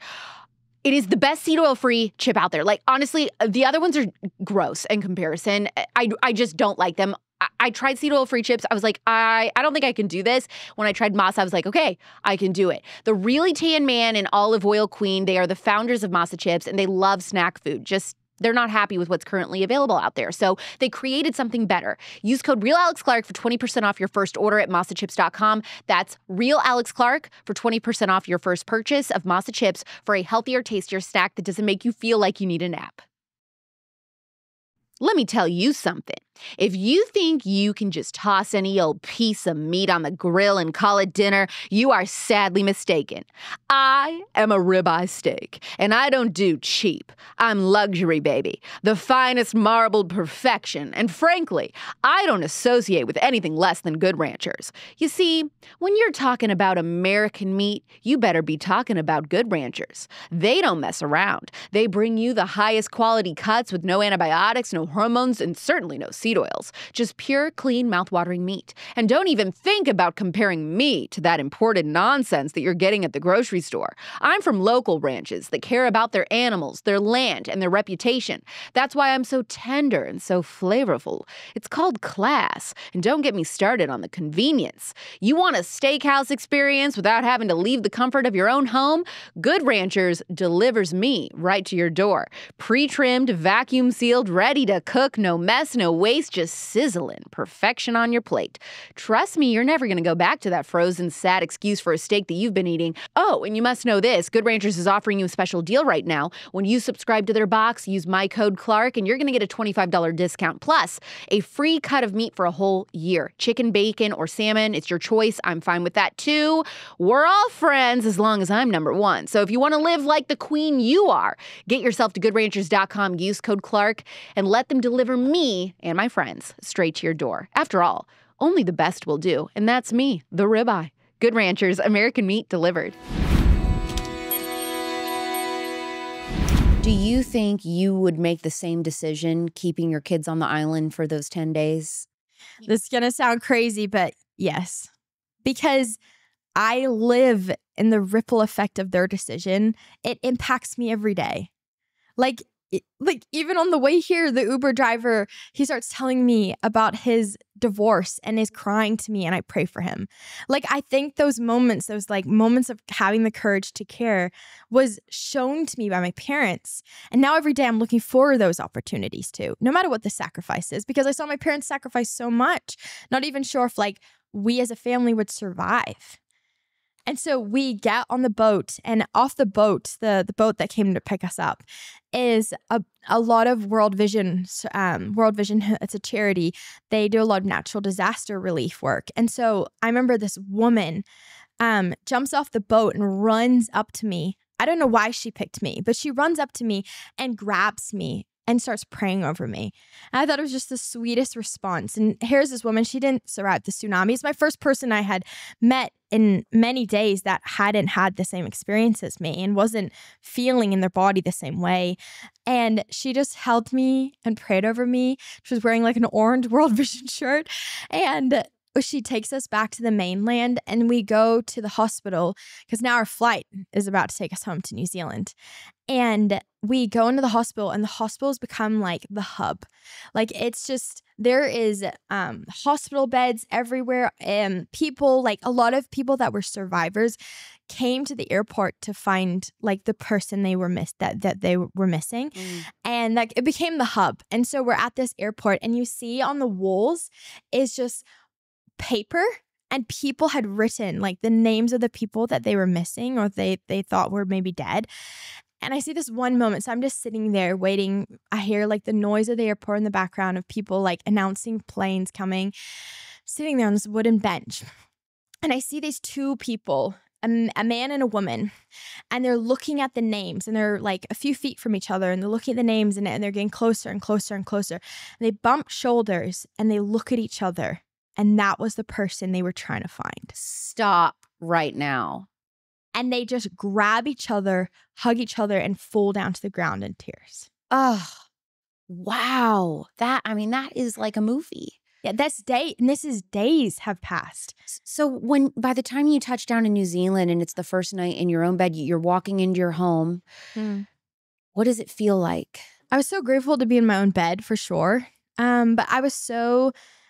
it is the best seed oil-free chip out there. Like, honestly, the other ones are gross in comparison. I just don't like them. I tried seed oil-free chips. I was like, I don't think I can do this. When I tried Masa, I was like, okay, I can do it. The Really Tan Man and Olive Oil Queen, they are the founders of Masa Chips, and they love snack food. They're not happy with what's currently available out there. So they created something better. Use code RealAlexClark for 20% off your first order at masachips.com. That's RealAlexClark for 20% off your first purchase of Masa Chips for a healthier, tastier snack that doesn't make you feel like you need a nap. Let me tell you something. If you think you can just toss any old piece of meat on the grill and call it dinner, you are sadly mistaken. I am a ribeye steak, and I don't do cheap. I'm luxury, baby. The finest marbled perfection. And frankly, I don't associate with anything less than Good Ranchers. You see, when you're talking about American meat, you better be talking about Good Ranchers. They don't mess around. They bring you the highest quality cuts with no antibiotics, no hormones, and certainly no seed oils. Just pure, clean, mouth-watering meat. And don't even think about comparing me to that imported nonsense that you're getting at the grocery store. I'm from local ranches that care about their animals, their land, and their reputation. That's why I'm so tender and so flavorful. It's called class. And don't get me started on the convenience. You want a steakhouse experience without having to leave the comfort of your own home? Good Ranchers delivers me right to your door. Pre-trimmed, vacuum-sealed, ready to cook, no mess, no waste, just sizzling perfection on your plate. Trust me, you're never going to go back to that frozen, sad excuse for a steak that you've been eating. Oh, and you must know this. Good Ranchers is offering you a special deal right now. When you subscribe to their box, use my code Clark, and you're going to get a $25 discount, plus a free cut of meat for a whole year. Chicken, bacon, or salmon, it's your choice. I'm fine with that too. We're all friends as long as I'm number one. So if you want to live like the queen you are, get yourself to goodranchers.com, use code Clark, and let them deliver me and my friends straight to your door. After all, only the best will do, and that's me, the ribeye. Good Ranchers, American meat delivered. Do you think you would make the same decision keeping your kids on the island for those 10 days? This is going to sound crazy, but yes. Because I live in the ripple effect of their decision. It impacts me every day. Like even on the way here, the Uber driver, he starts telling me about his divorce and is crying to me, and I pray for him. Like, I think those moments, those like moments of having the courage to care was shown to me by my parents. And now every day I'm looking for those opportunities too, no matter what the sacrifice is, because I saw my parents sacrifice so much, not even sure if like we as a family would survive. And so we get on the boat, and off the boat, the boat that came to pick us up is a lot of World Vision. World Vision, it's a charity. They do a lot of natural disaster relief work. And so I remember this woman jumps off the boat and runs up to me. I don't know why she picked me, but she runs up to me and grabs me and starts praying over me. And I thought it was just the sweetest response. And here's this woman, she didn't survive the tsunami. It's my first person I had met in many days that hadn't had the same experience as me and wasn't feeling in their body the same way. And she just held me and prayed over me. She was wearing like an orange World Vision shirt. And she takes us back to the mainland, and we go to the hospital because now our flight is about to take us home to New Zealand. And we go into the hospital, and the hospital's become like the hub. Like, it's just, there is hospital beds everywhere, and people, like a lot of people that were survivors came to the airport to find like the person they were that they were missing. And like it became the hub. And so we're at this airport, and you see on the walls is just paper, and people had written like the names of the people that they were missing or they thought were maybe dead. And I see this one moment. So I'm just sitting there waiting. I hear like the noise of the airport in the background of people like announcing planes coming, sitting there on this wooden bench. And I see these two people, a man and a woman, and they're looking at the names, and they're like a few feet from each other, and they're looking at the names, and they're getting closer and closer and closer. And they bump shoulders, and they look at each other. And that was the person they were trying to find. Stop right now. And they just grab each other, hug each other, and fall down to the ground in tears. Oh, Wow. That is like a movie. Yeah, this is days have passed. So by the time you touch down in New Zealand and it's the first night in your own bed, you're walking into your home. What does it feel like? I was so grateful to be in my own bed for sure. But I was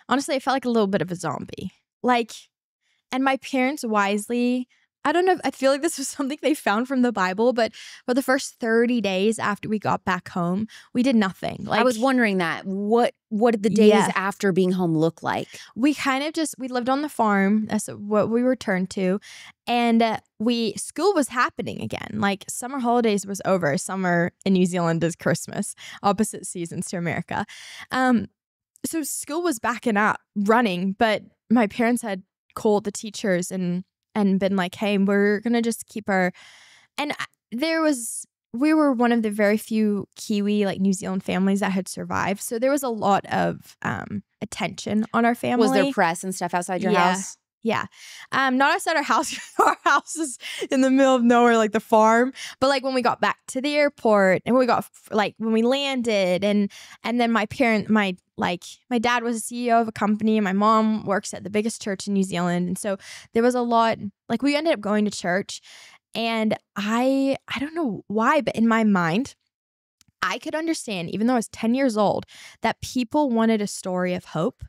honestly, I felt like a little bit of a zombie. And my parents wisely, I don't know, I feel like this was something they found from the Bible, but for the first 30 days after we got back home, we did nothing. I was wondering that. What did the days after being home look like? We kind of we lived on the farm. That's what we returned to. And school was happening again. Like summer holidays was over. Summer in New Zealand is Christmas, opposite seasons to America. So school was backing up, running, but my parents had called the teachers and been like, hey, we're going to just keep our... And we were one of the very few Kiwi, like New Zealand families that had survived. So there was a lot of attention on our family. Was there press and stuff outside your house? Yeah. Not outside our house. Our house is in the middle of nowhere, like the farm. But like when we got back to the airport and when we landed and then my dad was a CEO of a company and my mom works at the biggest church in New Zealand. And so there was a lot, like we ended up going to church and I don't know why, but in my mind, I could understand, even though I was 10 years old, that people wanted a story of hope.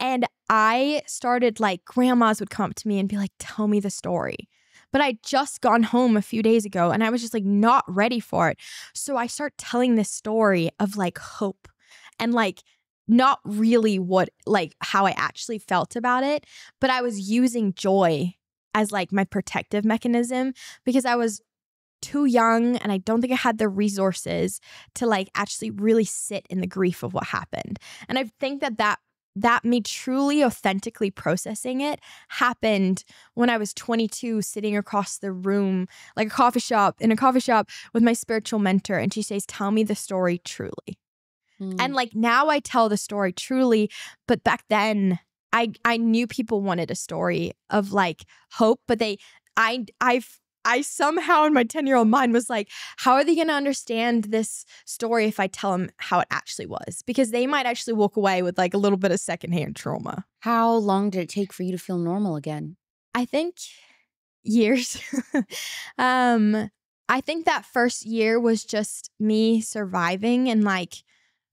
And I started grandmas would come up to me and be like, tell me the story. But I'd just gone home a few days ago and I was just not ready for it. So I start telling this story of hope and not really how I actually felt about it, but I was using joy as my protective mechanism because I was too young and I don't think I had the resources to actually really sit in the grief of what happened. And I think that me truly authentically processing it happened when I was 22, sitting across the room, in a coffee shop with my spiritual mentor. And she says, tell me the story truly. And now I tell the story truly. But back then I knew people wanted a story of hope, but I somehow in my 10-year-old mind was like, how are they going to understand this story if I tell them how it actually was? Because they might actually walk away with a little bit of secondhand trauma. How long did it take for you to feel normal again? I think years. I think that first year was just me surviving and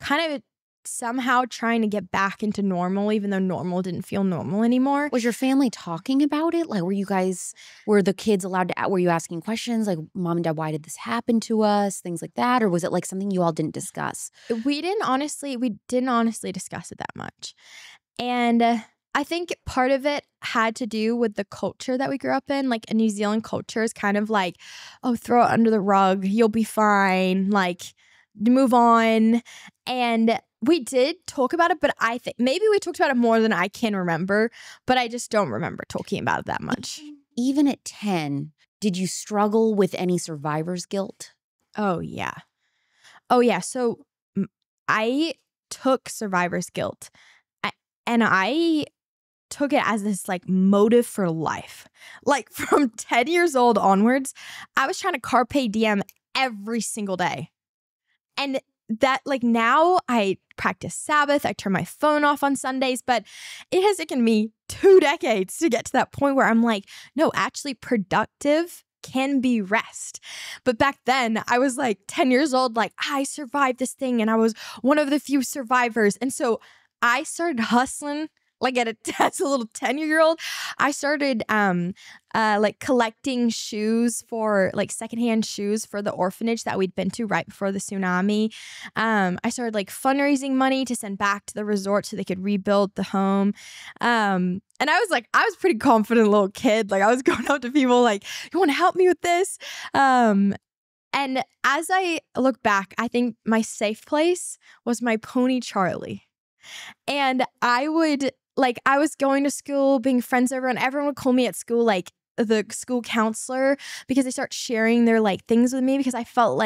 kind of somehow trying to get back into normal, even though normal didn't feel normal anymore. Was your family talking about it? Were the kids allowed to, were you asking questions like, Mom and Dad, why did this happen to us? Things like that? Or was it something you all didn't discuss? We didn't honestly discuss it that much. And I think part of it had to do with the culture that we grew up in. A New Zealand culture is kind of oh, throw it under the rug. You'll be fine. Move on. And we did talk about it, but I think maybe we talked about it more than I can remember, but I just don't remember talking about it that much. Even at 10, did you struggle with any survivor's guilt? Oh, yeah. So I took survivor's guilt and I took it as this motive for life. From 10 years old onwards, I was trying to carpe diem every single day. And that now I practice Sabbath, I turn my phone off on Sundays, but it has taken me 2 decades to get to that point where I'm no, actually productive can be rest. But back then I was 10 years old, I survived this thing and I was one of the few survivors. And so I started hustling as a little 10-year-old. I started collecting shoes for secondhand shoes for the orphanage that we'd been to right before the tsunami. I started fundraising money to send back to the resort so they could rebuild the home. And I was pretty confident little kid. I was going up to people you want to help me with this? And as I look back, I think my safe place was my pony Charlie. And I would I was going to school, being friends with everyone would call me at school the school counselor because they start sharing their things with me because I felt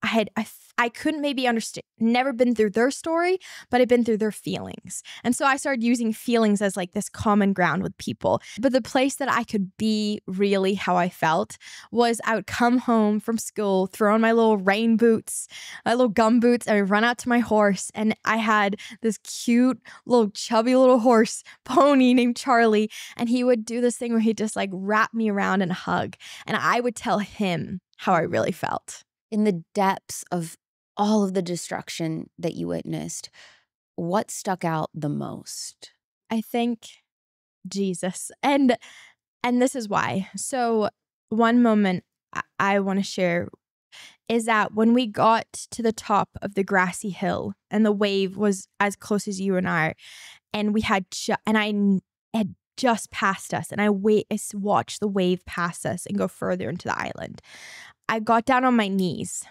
I couldn't maybe understand, never been through their story, but I'd been through their feelings. And so I started using feelings as like this common ground with people. But the place that I could be really how I felt was I would come home from school, throw on my little rain boots, my little gum boots, and I'd run out to my horse. And I had this cute little chubby little horse pony named Charlie. And he would do this thing where he'd just like wrap me around and hug. And I would tell him how I really felt. In the depths of all of the destruction that you witnessed, what stuck out the most? I think Jesus. And this is why. So one moment I want to share is that when we got to the top of the grassy hill and the wave was as close as you and I, and we had I had just passed us, and I watched the wave pass us and go further into the island. I got down on my knees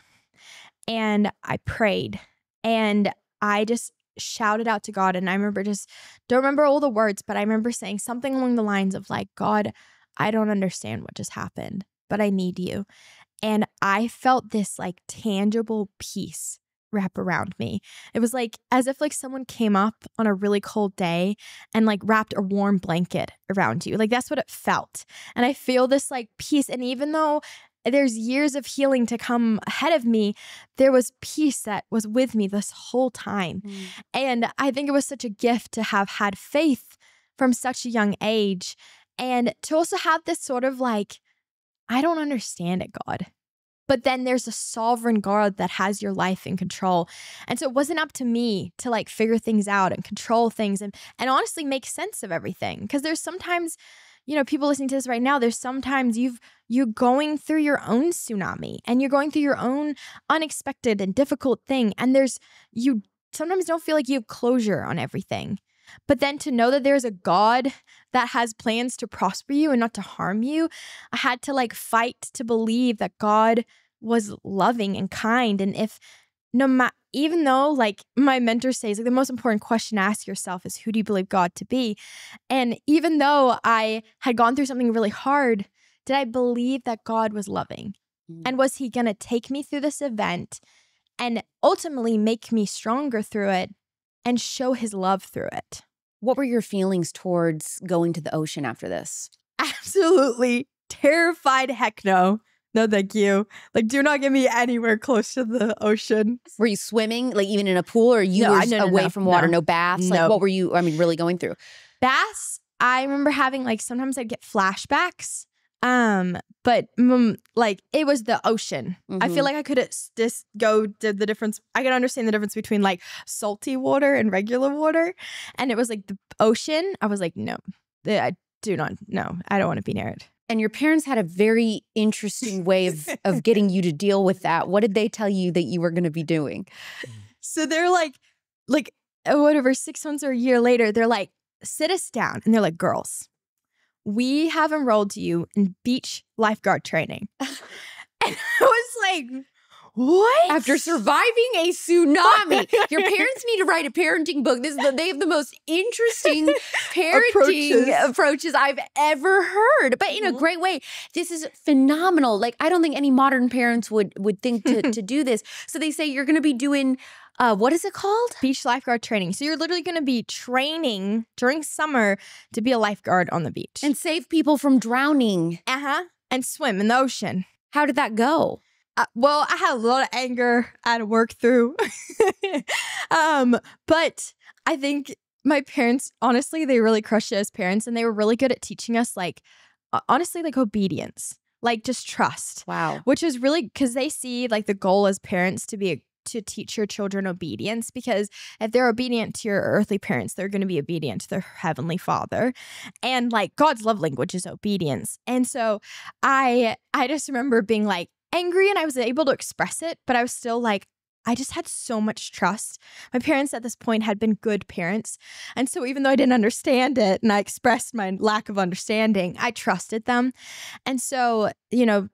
and I prayed and I just shouted out to God. And I remember don't remember all the words, but I remember saying something along the lines of like, God, I don't understand what just happened, but I need you. And I felt this like tangible peace wrap around me. It was like as if like someone came up on a really cold day and like wrapped a warm blanket around you. Like that's what it felt. And I feel this like peace. And even though there's years of healing to come ahead of me, there was peace that was with me this whole time. And I think it was such a gift to have had faith from such a young age, and to also have this sort of like, I don't understand it, God. But then there's a sovereign God that has your life in control. And so it wasn't up to me to like figure things out and control things and honestly make sense of everything. Because there's sometimes, people listening to this right now, there's sometimes you're going through your own tsunami and you're going through your own unexpected and difficult thing. And you sometimes don't feel like you have closure on everything. But then to know that there's a God that has plans to prosper you and not to harm you, I had to like fight to believe that God was loving and kind. And even though like my mentor says, like the most important question to ask yourself is, who do you believe God to be? And even though I had gone through something really hard, did I believe that God was loving? And was he going to take me through this event and ultimately make me stronger through it and show his love through it? What were your feelings towards going to the ocean after this? Absolutely terrified. Heck no. No, thank you. Like, do not get me anywhere close to the ocean. Were you swimming, like even in a pool, or you were away from water, no baths? Like, what were you, really going through? Baths, I remember having like, sometimes I'd get flashbacks. But like it was the ocean. I feel like I could just go to the difference. I could understand the difference between like salty water and regular water. And it was like the ocean. I was like, no, I don't want to be near it. And your parents had a very interesting way of getting you to deal with that. What did they tell you that you were going to be doing? So they're like whatever, 6 months or a year later, they're like, sit us down. And they're like, girls, we have enrolled you in beach lifeguard training. And I was like, what? After surviving a tsunami. Your parents need to write a parenting book. They have the most interesting parenting approaches I've ever heard, but in a great way. This is phenomenal. Like, I don't think any modern parents would think to do this. So they say you're going to be doing what is it called? Beach lifeguard training. So you're literally going to be training during summer to be a lifeguard on the beach. And save people from drowning. And swim in the ocean. How did that go? Well, I had a lot of anger I had to work through. But I think my parents, honestly, they really crushed it as parents. And they were really good at teaching us, like, honestly, like obedience. Like just trust. Wow. Which is really, because they see like the goal as parents to teach your children obedience, because if they're obedient to your earthly parents, they're going to be obedient to their heavenly Father. And like God's love language is obedience. And so I just remember being like angry, and I was able to express it, but I was still like, I just had so much trust. My parents at this point had been good parents. And so even though I didn't understand it and I expressed my lack of understanding, I trusted them. And so,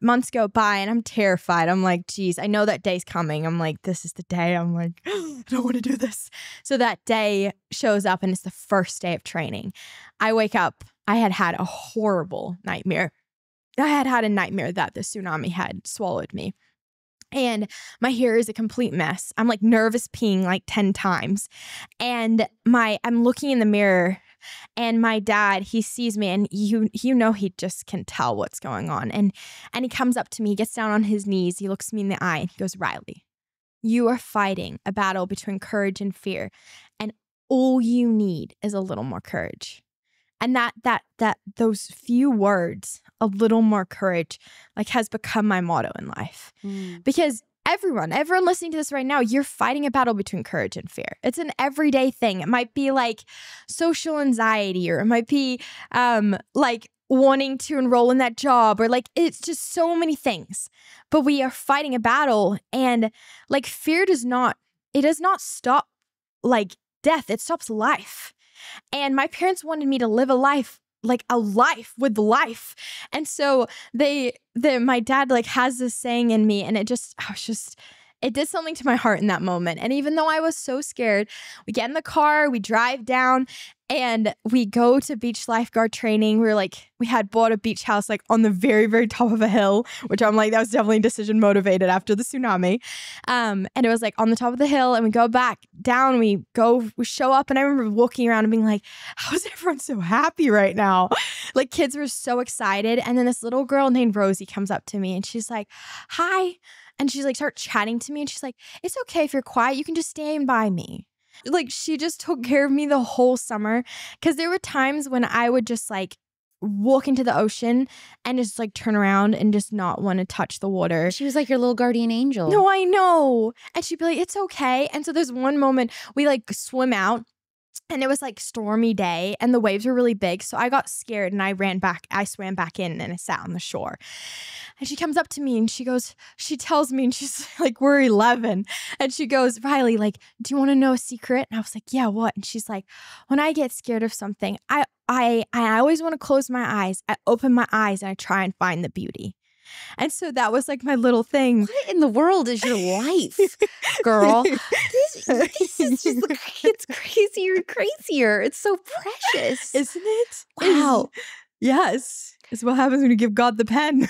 months go by and I'm terrified. I'm like, geez, I know that day's coming. I'm like, this is the day. I'm like, I don't want to do this. So that day shows up and it's the first day of training. I wake up. I had a horrible nightmare. I had a nightmare that the tsunami had swallowed me. And my hair is a complete mess. I'm like nervous peeing like 10 times. And I'm looking in the mirror, and my dad, he sees me, and you know he just can tell what's going on. And he comes up to me, he gets down on his knees, he looks me in the eye, and he goes, "Riley, you are fighting a battle between courage and fear. And all you need is a little more courage." And those few words, a little more courage, like has become my motto in life. Because everyone listening to this right now, you're fighting a battle between courage and fear. It's an everyday thing. It might be like social anxiety, or it might be like wanting to enroll in that job, or like it's just so many things. But we are fighting a battle, and like fear does not stop like death. It stops life. And my parents wanted me to live a life with life. And so my dad like has this saying in me, and it did something to my heart in that moment. And even though I was so scared, we get in the car, we drive down, and we go to beach lifeguard training. We had bought a beach house like on the very, very top of a hill, which I'm like, that was definitely decision motivated after the tsunami. And it was like on the top of the hill, and we go back down, we show up, and I remember walking around and being like, how is everyone so happy right now? Like kids were so excited. And then this little girl named Rosie comes up to me, and she's like, "Hi." And she's like, start chatting to me, and she's like, "It's okay if you're quiet, you can just stand by me." Like she just took care of me the whole summer. Because there were times when I would just like walk into the ocean and just like turn around and just not want to touch the water. She was like your little guardian angel. No, I know. And she'd be like, "It's okay." And so there's one moment we like swim out, and it was like stormy day, and the waves were really big. So I got scared, and I swam back in, and I sat on the shore. And she comes up to me, and she tells me, and she's like, we're 11. And she goes, "Riley, like, do you want to know a secret?" And I was like, "Yeah, what?" And she's like, "When I get scared of something, I always want to close my eyes. I open my eyes, and I try and find the beauty." And so that was like my little thing. What in the world is your life, girl? This is just, it's crazier and crazier. It's so precious. Isn't it? Wow. Yes. It's what happens when you give God the pen.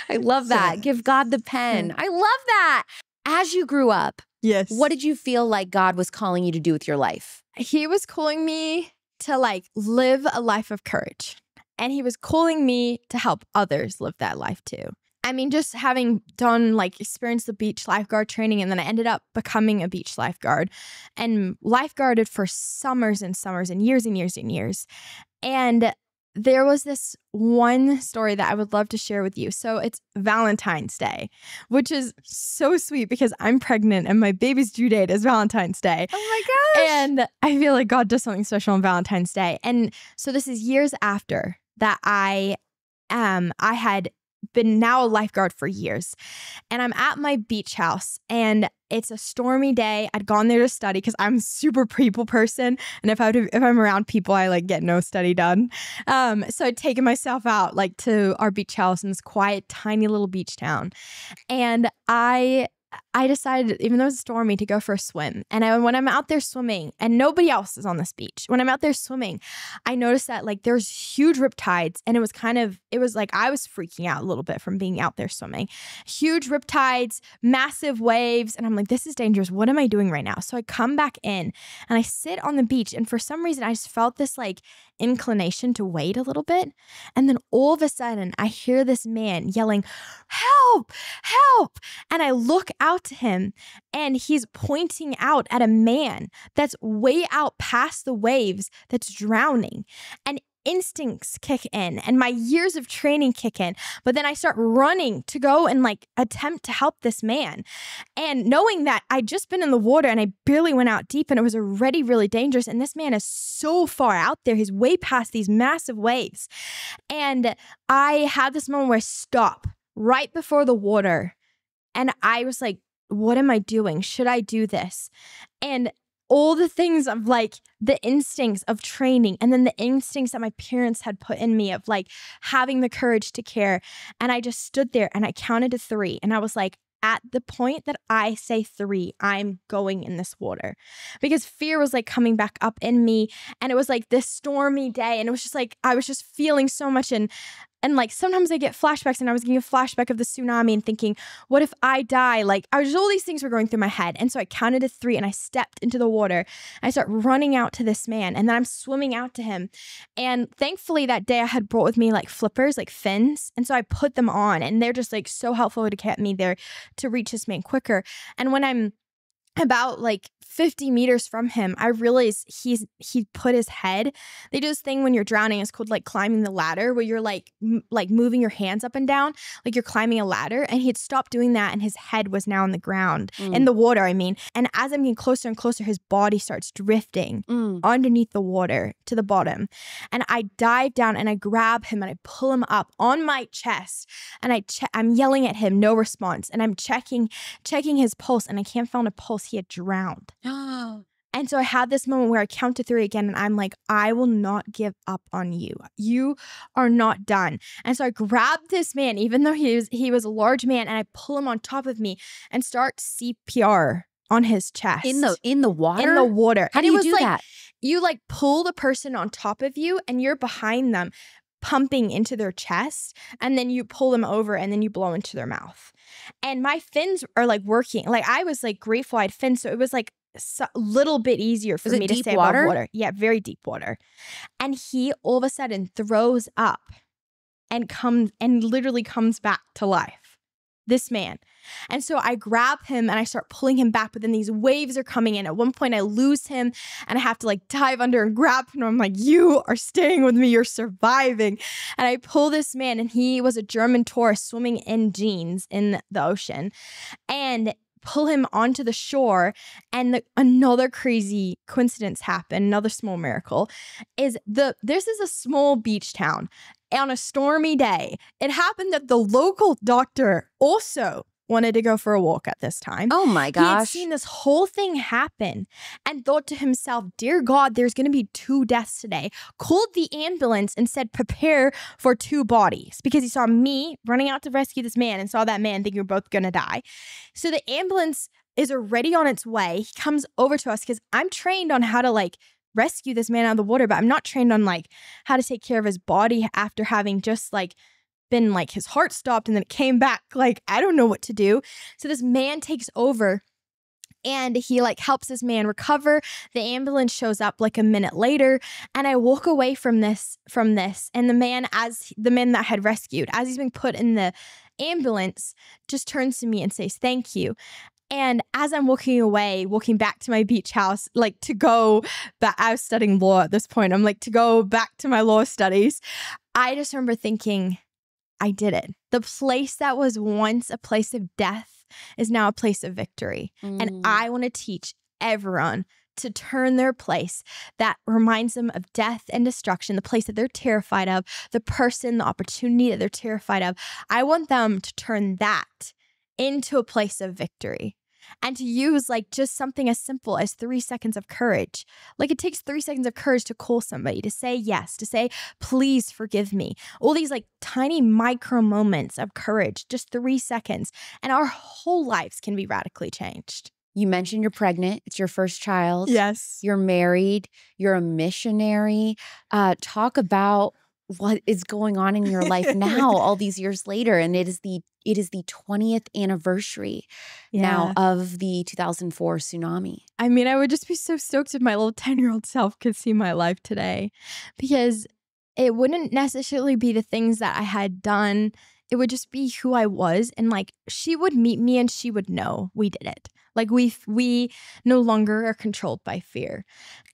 I love that. Give God the pen. I love that. As you grew up, yes, what did you feel like God was calling you to do with your life? He was calling me to like live a life of courage. And he was calling me to help others live that life too. I mean, just having done experienced the beach lifeguard training, and then I ended up becoming a beach lifeguard and lifeguarded for summers and summers and years and years and years. And there was this one story that I would love to share with you. So it's Valentine's Day, which is so sweet because I'm pregnant and my baby's due date is Valentine's Day. Oh my gosh. And I feel like God does something special on Valentine's Day. And so this is years after that I had been now a lifeguard for years, and I'm at my beach house, and it's a stormy day. I'd gone there to study because I'm a super people person, and if I'm around people, I get no study done. So I'd taken myself out to our beach house in this quiet, tiny little beach town, and I decided, even though it was stormy, to go for a swim. And when I'm out there swimming, and nobody else is on this beach, when I'm out there swimming, I noticed that there's huge riptides, and it was like I was freaking out a little bit from being out there swimming. Huge riptides, massive waves, and I'm like, this is dangerous. What am I doing right now? So I come back in, and I sit on the beach, and for some reason, I just felt this inclination to wait a little bit. And then all of a sudden, I hear this man yelling, "Help! Help!" And I look out to him, and he's pointing out at a man that's way out past the waves that's drowning. And instincts kick in, and my years of training kick in. But then I start running to go and attempt to help this man. And knowing that I'd just been in the water and I barely went out deep, and it was already really dangerous. And this man is so far out there. He's way past these massive waves. And I had this moment where I stop right before the water. And I was like, what am I doing? Should I do this? And all the things of the instincts of training, and then the instincts that my parents had put in me of having the courage to care. And I just stood there and I counted to 3. And I was like, at the point that I say 3, I'm going in this water, because fear was coming back up in me. And it was this stormy day. And it was just I was just feeling so much. And And like sometimes I get flashbacks, and I was getting a flashback of the tsunami and thinking, what if I die? Like all these things were going through my head. And so I counted to 3 and I stepped into the water. I start running out to this man, and then I'm swimming out to him. And thankfully that day I had brought with me like flippers, like fins. And so I put them on, and they're just like so helpful to get me there to reach this man quicker. And when I'm about like 50 meters from him, I realized he put his head. They do this thing when you're drowning. It's called like climbing the ladder, where you're like moving your hands up and down, like you're climbing a ladder. And he had stopped doing that, and his head was now on the ground, in the water, I mean. And as I'm getting closer and closer, his body starts drifting underneath the water to the bottom. And I dive down and I grab him and I pull him up on my chest, and I'm yelling at him, no response. And I'm checking his pulse, and I can't find a pulse. He had drowned. And so I had this moment where I count to 3 again, and I'm like, I will not give up on you. You are not done. And so I grabbed this man, even though he was a large man, and I pull him on top of me and start CPR on his chest. In the water? In the water. How do you do that? You like pull the person on top of you, and you're behind them, pumping into their chest, and then you pull them over, and then you blow into their mouth. And my fins are like working. Like I was like grateful I had fins, so it was like a little bit easier for me to stay above water. Yeah, very deep water. And he all of a sudden throws up and literally comes back to life. This man. And so I grab him and I start pulling him back, but then these waves are coming in. At one point I lose him and I have to like dive under and grab him. I'm like, you are staying with me. You're surviving. And I pull this man, and he was a German tourist swimming in jeans in the ocean, and pull him onto the shore. And another crazy coincidence happened, another small miracle, is this is a small beach town on a stormy day. It happened that the local doctor also wanted to go for a walk at this time. Oh my gosh. He had seen this whole thing happen and thought to himself, dear God, there's going to be 2 deaths today. Called the ambulance and said, prepare for 2 bodies, because he saw me running out to rescue this man and saw that man thinking we're both going to die. So the ambulance is already on its way. He comes over to us because I'm trained on how to like rescue this man out of the water, but I'm not trained on like how to take care of his body after having just like been like his heart stopped and then it came back. Like, I don't know what to do. So this man takes over and he like helps this man recover. The ambulance shows up like a minute later, and I walk away from this. And the man that I had rescued, as he's being put in the ambulance, just turns to me and says, thank you. And as I'm walking away, walking back to my beach house, like to go back, I was studying law at this point. I'm like, to go back to my law studies. I just remember thinking, I did it. The place that was once a place of death is now a place of victory. And I want to teach everyone to turn their place that reminds them of death and destruction, the place that they're terrified of, the person, the opportunity that they're terrified of. I want them to turn that into a place of victory. And to use like just something as simple as 3 seconds of courage. Like it takes 3 seconds of courage to call somebody, to say yes, to say, please forgive me. All these like tiny micro moments of courage, just 3 seconds. And our whole lives can be radically changed. You mentioned you're pregnant. It's your first child. Yes. You're married. You're a missionary. Talk about what is going on in your life now, all these years later. And it is the 20th anniversary now of the 2004 tsunami. I mean, I would just be so stoked if my little 10-year-old self could see my life today, because it wouldn't necessarily be the things that I had done. It would just be who I was. And like, she would meet me and she would know we did it. Like we no longer are controlled by fear,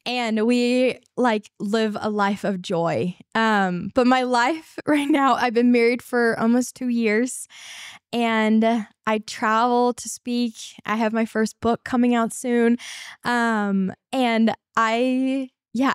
and we like live a life of joy. But my life right now, I've been married for almost 2 years, and I travel to speak. I have my first book coming out soon. And I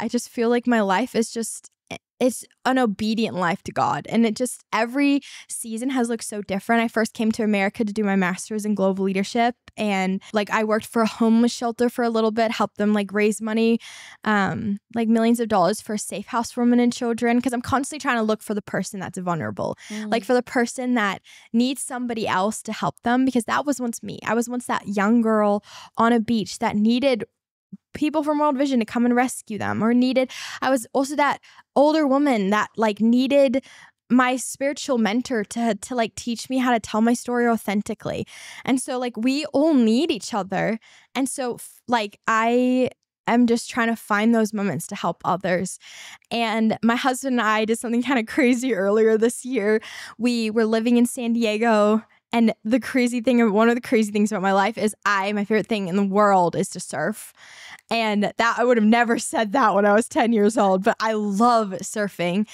just feel like my life is just, it's an obedient life to God. And it just, every season has looked so different. I first came to America to do my master's in global leadership. And like, I worked for a homeless shelter for a little bit, helped them like raise money, like millions of dollars for a safe house for women and children. Cause I'm constantly trying to look for the person that's vulnerable, like for the person that needs somebody else to help them. Because that was once me. I was once that young girl on a beach that needed people from World Vision to come and rescue them, or I was also that older woman that like needed my spiritual mentor to like teach me how to tell my story authentically. And so like we all need each other. And so like I am just trying to find those moments to help others. And my husband and I did something kind of crazy earlier this year. We were living in San Diego. And the crazy thing, or one of the crazy things about my life is my favorite thing in the world is to surf. And that I would have never said that when I was 10 years old, but I love surfing.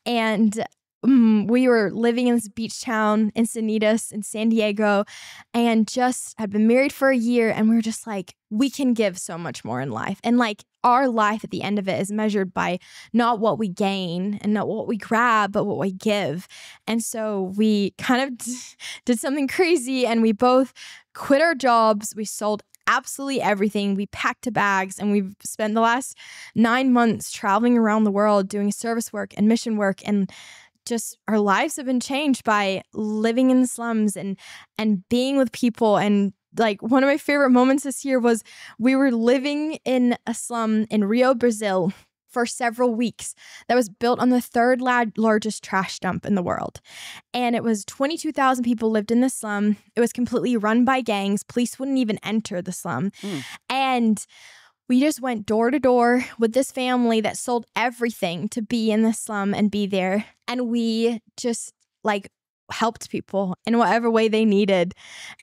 And we were living in this beach town, Encinitas in San Diego, and just had been married for a year. And we were just like, we can give so much more in life. And like our life at the end of it is measured by not what we gain and not what we grab, but what we give. And so we kind of did something crazy, and we both quit our jobs. We sold absolutely everything. We packed bags, and we've spent the last 9 months traveling around the world doing service work and mission work, and just our lives have been changed by living in the slums and being with people. And like one of my favorite moments this year was we were living in a slum in Rio, Brazil for several weeks that was built on the third largest trash dump in the world. And it was 22,000 people lived in the slum. It was completely run by gangs. Police wouldn't even enter the slum. And we just went door to door with this family that sold everything to be in the slum and be there. And we just like helped people in whatever way they needed,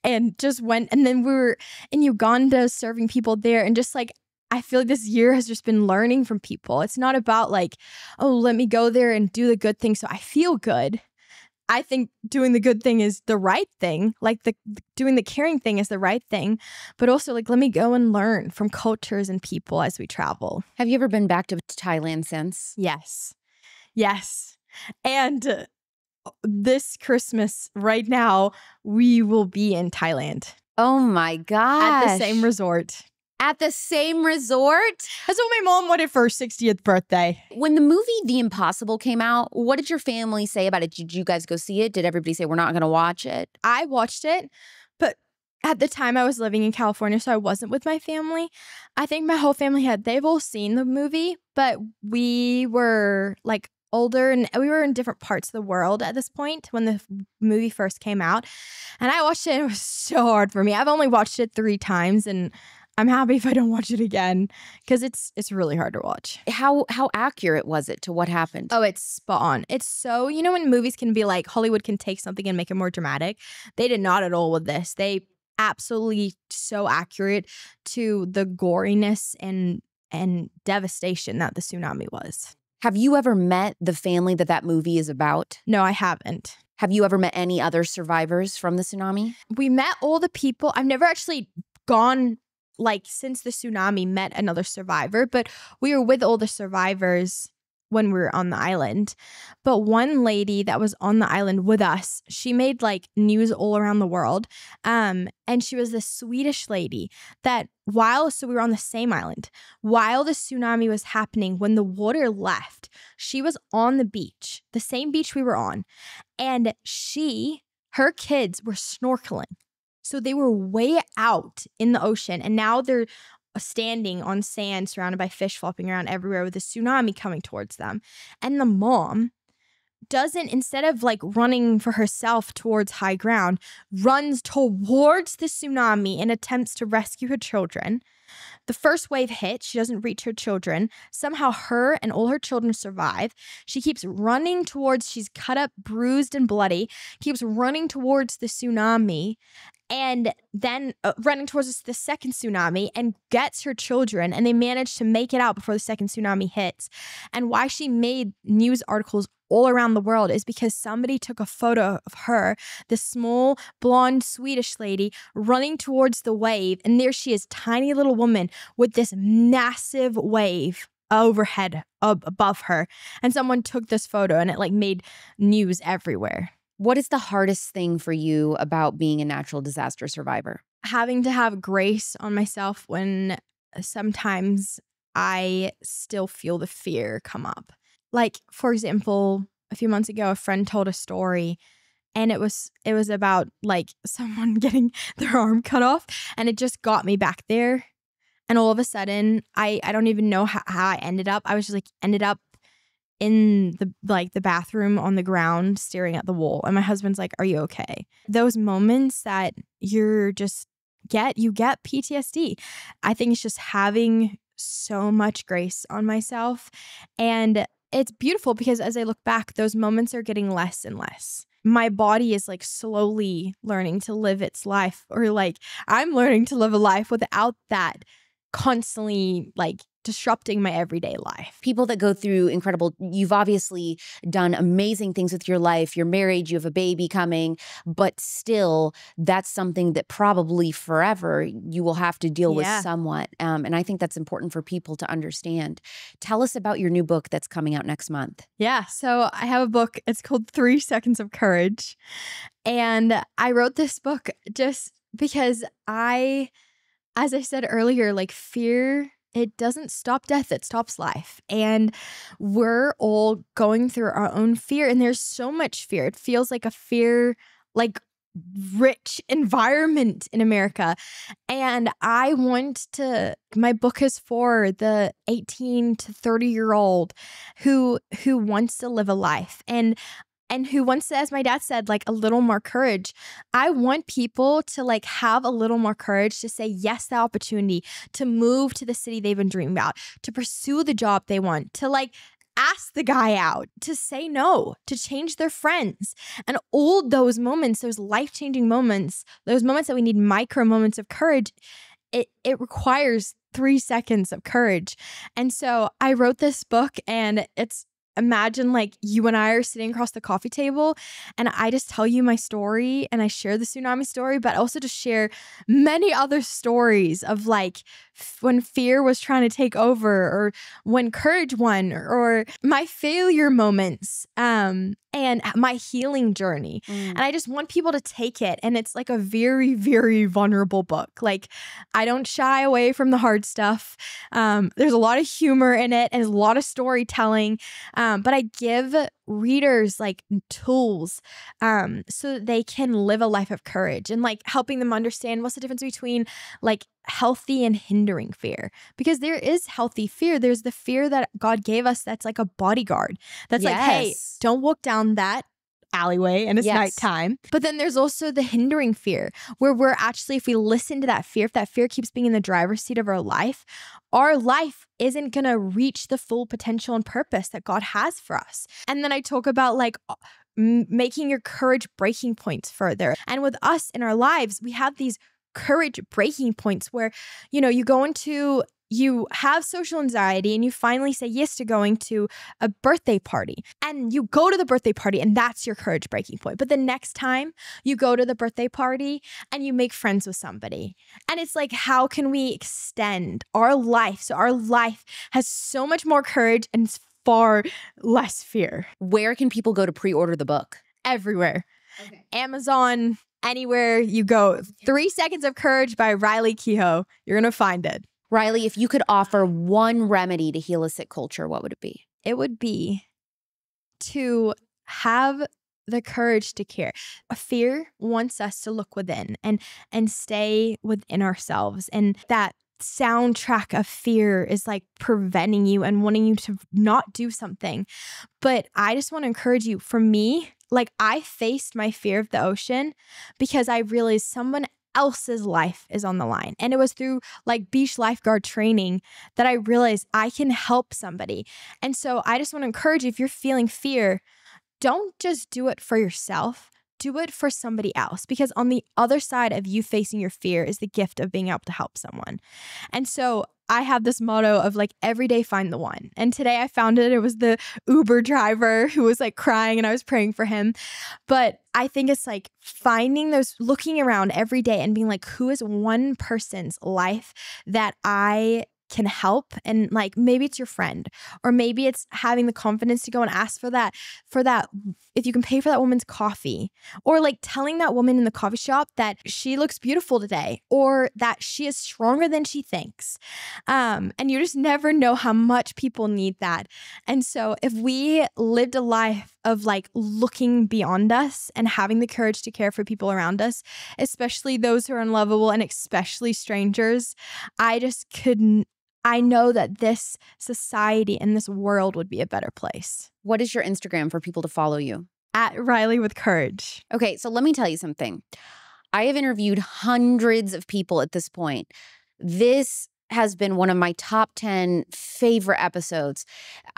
and just went. And then we were in Uganda serving people there. And just like, I feel like this year has just been learning from people. It's not about like, oh, let me go there and do the good thing so I feel good. I think doing the good thing is the right thing. Like doing the caring thing is the right thing. But also like, let me go and learn from cultures and people as we travel. Have you ever been back to Thailand since? Yes. And this Christmas right now, we will be in Thailand. Oh my gosh. At the same resort. At the same resort? That's what my mom wanted for her 60th birthday. When the movie The Impossible came out, what did your family say about it? Did you guys go see it? Did everybody say, we're not going to watch it? I watched it, but at the time I was living in California, so I wasn't with my family. I think my whole family they've all seen the movie, but we were like older and we were in different parts of the world at this point when the movie first came out. And I watched it and it was so hard for me. I've only watched it 3 times, and I'm happy if I don't watch it again because it's really hard to watch. How accurate was it to what happened? Oh, it's spot on. It's so, you know when movies can be like, Hollywood can take something and make it more dramatic? They did not at all with this. They absolutely so accurate to the goriness and devastation that the tsunami was. Have you ever met the family that movie is about? No, I haven't. Have you ever met any other survivors from the tsunami? We met all the people. I've never actually gone like since the tsunami met another survivor, but we were with all the survivors when we were on the island. But one lady that was on the island with us, she made like news all around the world. And she was this Swedish lady that so we were on the same island. While the tsunami was happening, when the water left, she was on the beach, the same beach we were on. And her kids were snorkeling. So they were way out in the ocean, and now they're standing on sand surrounded by fish flopping around everywhere with a tsunami coming towards them. And the mom instead of like running for herself towards high ground, runs towards the tsunami and attempts to rescue her children. The first wave hits. She doesn't reach her children. Somehow her and all her children survive. She keeps running she's cut up, bruised, and bloody, keeps running towards the tsunami, and then running towards the second tsunami, and gets her children, and they manage to make it out before the second tsunami hits. And why she made news articles all around the world is because somebody took a photo of her, this small, blonde Swedish lady, running towards the wave. And there she is, tiny little woman with this massive wave overhead above her. And someone took this photo, and it like made news everywhere. What is the hardest thing for you about being a natural disaster survivor? Having to have grace on myself when sometimes I still feel the fear come up. Like, for example, a few months ago, a friend told a story, and it was about like someone getting their arm cut off, and it just got me back there. And all of a sudden, I don't even know how I ended up. I was just like ended up in the bathroom on the ground staring at the wall. And my husband's like, "Are you okay?" Those moments that you get PTSD. I think it's just having so much grace on myself. And it's beautiful because as I look back, those moments are getting less and less. My body is like slowly learning to live its life, or like I'm learning to live a life without that constantly like disrupting my everyday life. People that go through you've obviously done amazing things with your life. You're married, you have a baby coming, but still that's something that probably forever you will have to deal with somewhat. And I think that's important for people to understand. Tell us about your new book that's coming out next month. Yeah. So I have a book. It's called 3 Seconds of Courage. And I wrote this book just because as I said earlier, like fear, it doesn't stop death, it stops life. And we're all going through our own fear. And there's so much fear. It feels like a fear, like rich environment in America. And my book is for the 18 to 30-year-old who wants to live a life. And who wants to, as my dad said, like a little more courage. I want people to like have a little more courage to say yes to the opportunity, to move to the city they've been dreaming about, to pursue the job they want, to like ask the guy out, to say no, to change their friends. And all those moments, those life-changing moments, those moments that we need micro moments of courage, it requires 3 seconds of courage. And so I wrote this book, and imagine like you and I are sitting across the coffee table and I just tell you my story and I share the tsunami story, but also to share many other stories of like when fear was trying to take over, or when courage won, or my failure moments, and my healing journey. And I just want people to take it. And it's like a very, very vulnerable book. Like I don't shy away from the hard stuff. There's a lot of humor in it and a lot of storytelling. But I give readers like tools so that they can live a life of courage, and like helping them understand what's the difference between like healthy and hindering fear. Because there is healthy fear. There's the fear that God gave us that's like a bodyguard. That's like, hey, don't walk down that alleyway and it's nighttime. But then there's also the hindering fear, where we're actually, if we listen to that fear, if that fear keeps being in the driver's seat of our life isn't going to reach the full potential and purpose that God has for us. And then I talk about like making your courage breaking points further. And with us in our lives, we have these courage breaking points where, you have social anxiety and you finally say yes to going to a birthday party, and you go to the birthday party and that's your courage breaking point. But the next time you go to the birthday party and you make friends with somebody, and it's like, how can we extend our life so our life has so much more courage and far less fear? Where can people go to pre-order the book? Everywhere. Okay. Amazon, anywhere you go. 3 Seconds of Courage by Riley Kehoe. You're going to find it. Riley, if you could offer one remedy to heal a sick culture, what would it be? It would be to have the courage to care. Fear wants us to look within and stay within ourselves. And that soundtrack of fear is like preventing you and wanting you to not do something. But I just want to encourage you. For me, like I faced my fear of the ocean because I realized someone else's life is on the line. And it was through like beach lifeguard training that I realized I can help somebody. And so I just want to encourage you, if you're feeling fear, don't just do it for yourself. Do it for somebody else, because on the other side of you facing your fear is the gift of being able to help someone. And so I have this motto of like every day find the one. And today I found it. It was the Uber driver who was like crying and I was praying for him. But I think it's like finding those, looking around every day and being like, who is one person's life that I can help? And like maybe it's your friend, or maybe it's having the confidence to go and ask for that if you can pay for that woman's coffee, or like telling that woman in the coffee shop that she looks beautiful today, or that she is stronger than she thinks. And you just never know how much people need that. And so if we lived a life of like looking beyond us and having the courage to care for people around us, especially those who are unlovable and especially strangers, I just couldn't I know that this society and this world would be a better place. What is your Instagram for people to follow you? At Riley with Courage. Okay, so let me tell you something. I have interviewed hundreds of people at this point. This has been one of my top 10 favorite episodes.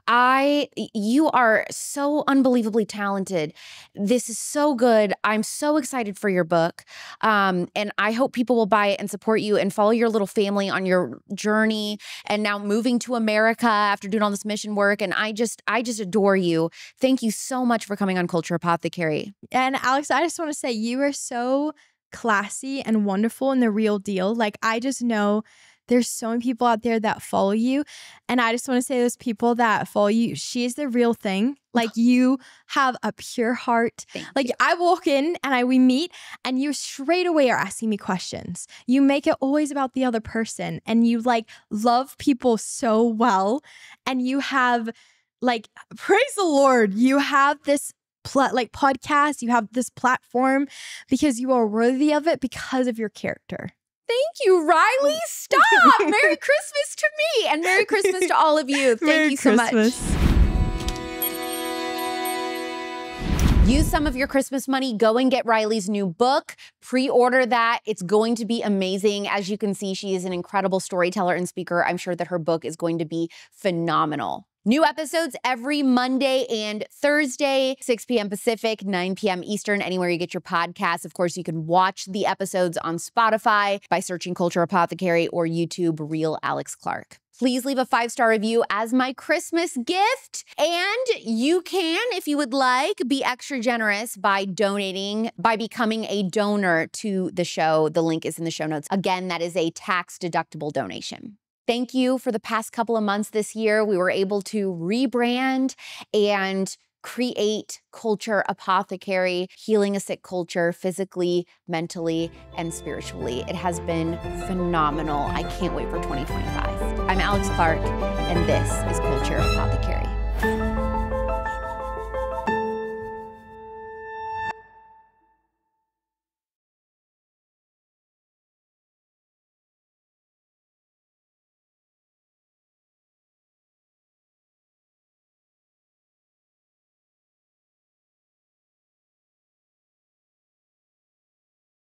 You are so unbelievably talented. This is so good. I'm so excited for your book. And I hope people will buy it and support you and follow your little family on your journey and now moving to America after doing all this mission work. And I just adore you. Thank you so much for coming on Culture Apothecary. And Alex, I just want to say you are so classy and wonderful and the real deal. Like, I just know there's so many people out there that follow you. And I just want to say those people that follow you, she is the real thing. Like, you have a pure heart. Like, I walk in and we meet and you straight away are asking me questions. You make it always about the other person and you like love people so well. And you have like, praise the Lord, you have this podcast, you have this platform because you are worthy of it because of your character. Thank you, Riley. Stop. Merry Christmas to me and Merry Christmas to all of you. Thank you so much. Use some of your Christmas money. Go and get Riley's new book. Pre-order that. It's going to be amazing. As you can see, she is an incredible storyteller and speaker. I'm sure that her book is going to be phenomenal. New episodes every Monday and Thursday, 6 p.m. Pacific, 9 p.m. Eastern, anywhere you get your podcasts. Of course, you can watch the episodes on Spotify by searching Culture Apothecary or YouTube Real Alex Clark. Please leave a 5-star review as my Christmas gift. And you can, if you would like, be extra generous by donating, by becoming a donor to the show. The link is in the show notes. Again, that is a tax-deductible donation. Thank you for the past couple of months this year. We were able to rebrand and create Culture Apothecary, healing a sick culture physically, mentally, and spiritually. It has been phenomenal. I can't wait for 2025. I'm Alex Clark, and this is Culture Apothecary.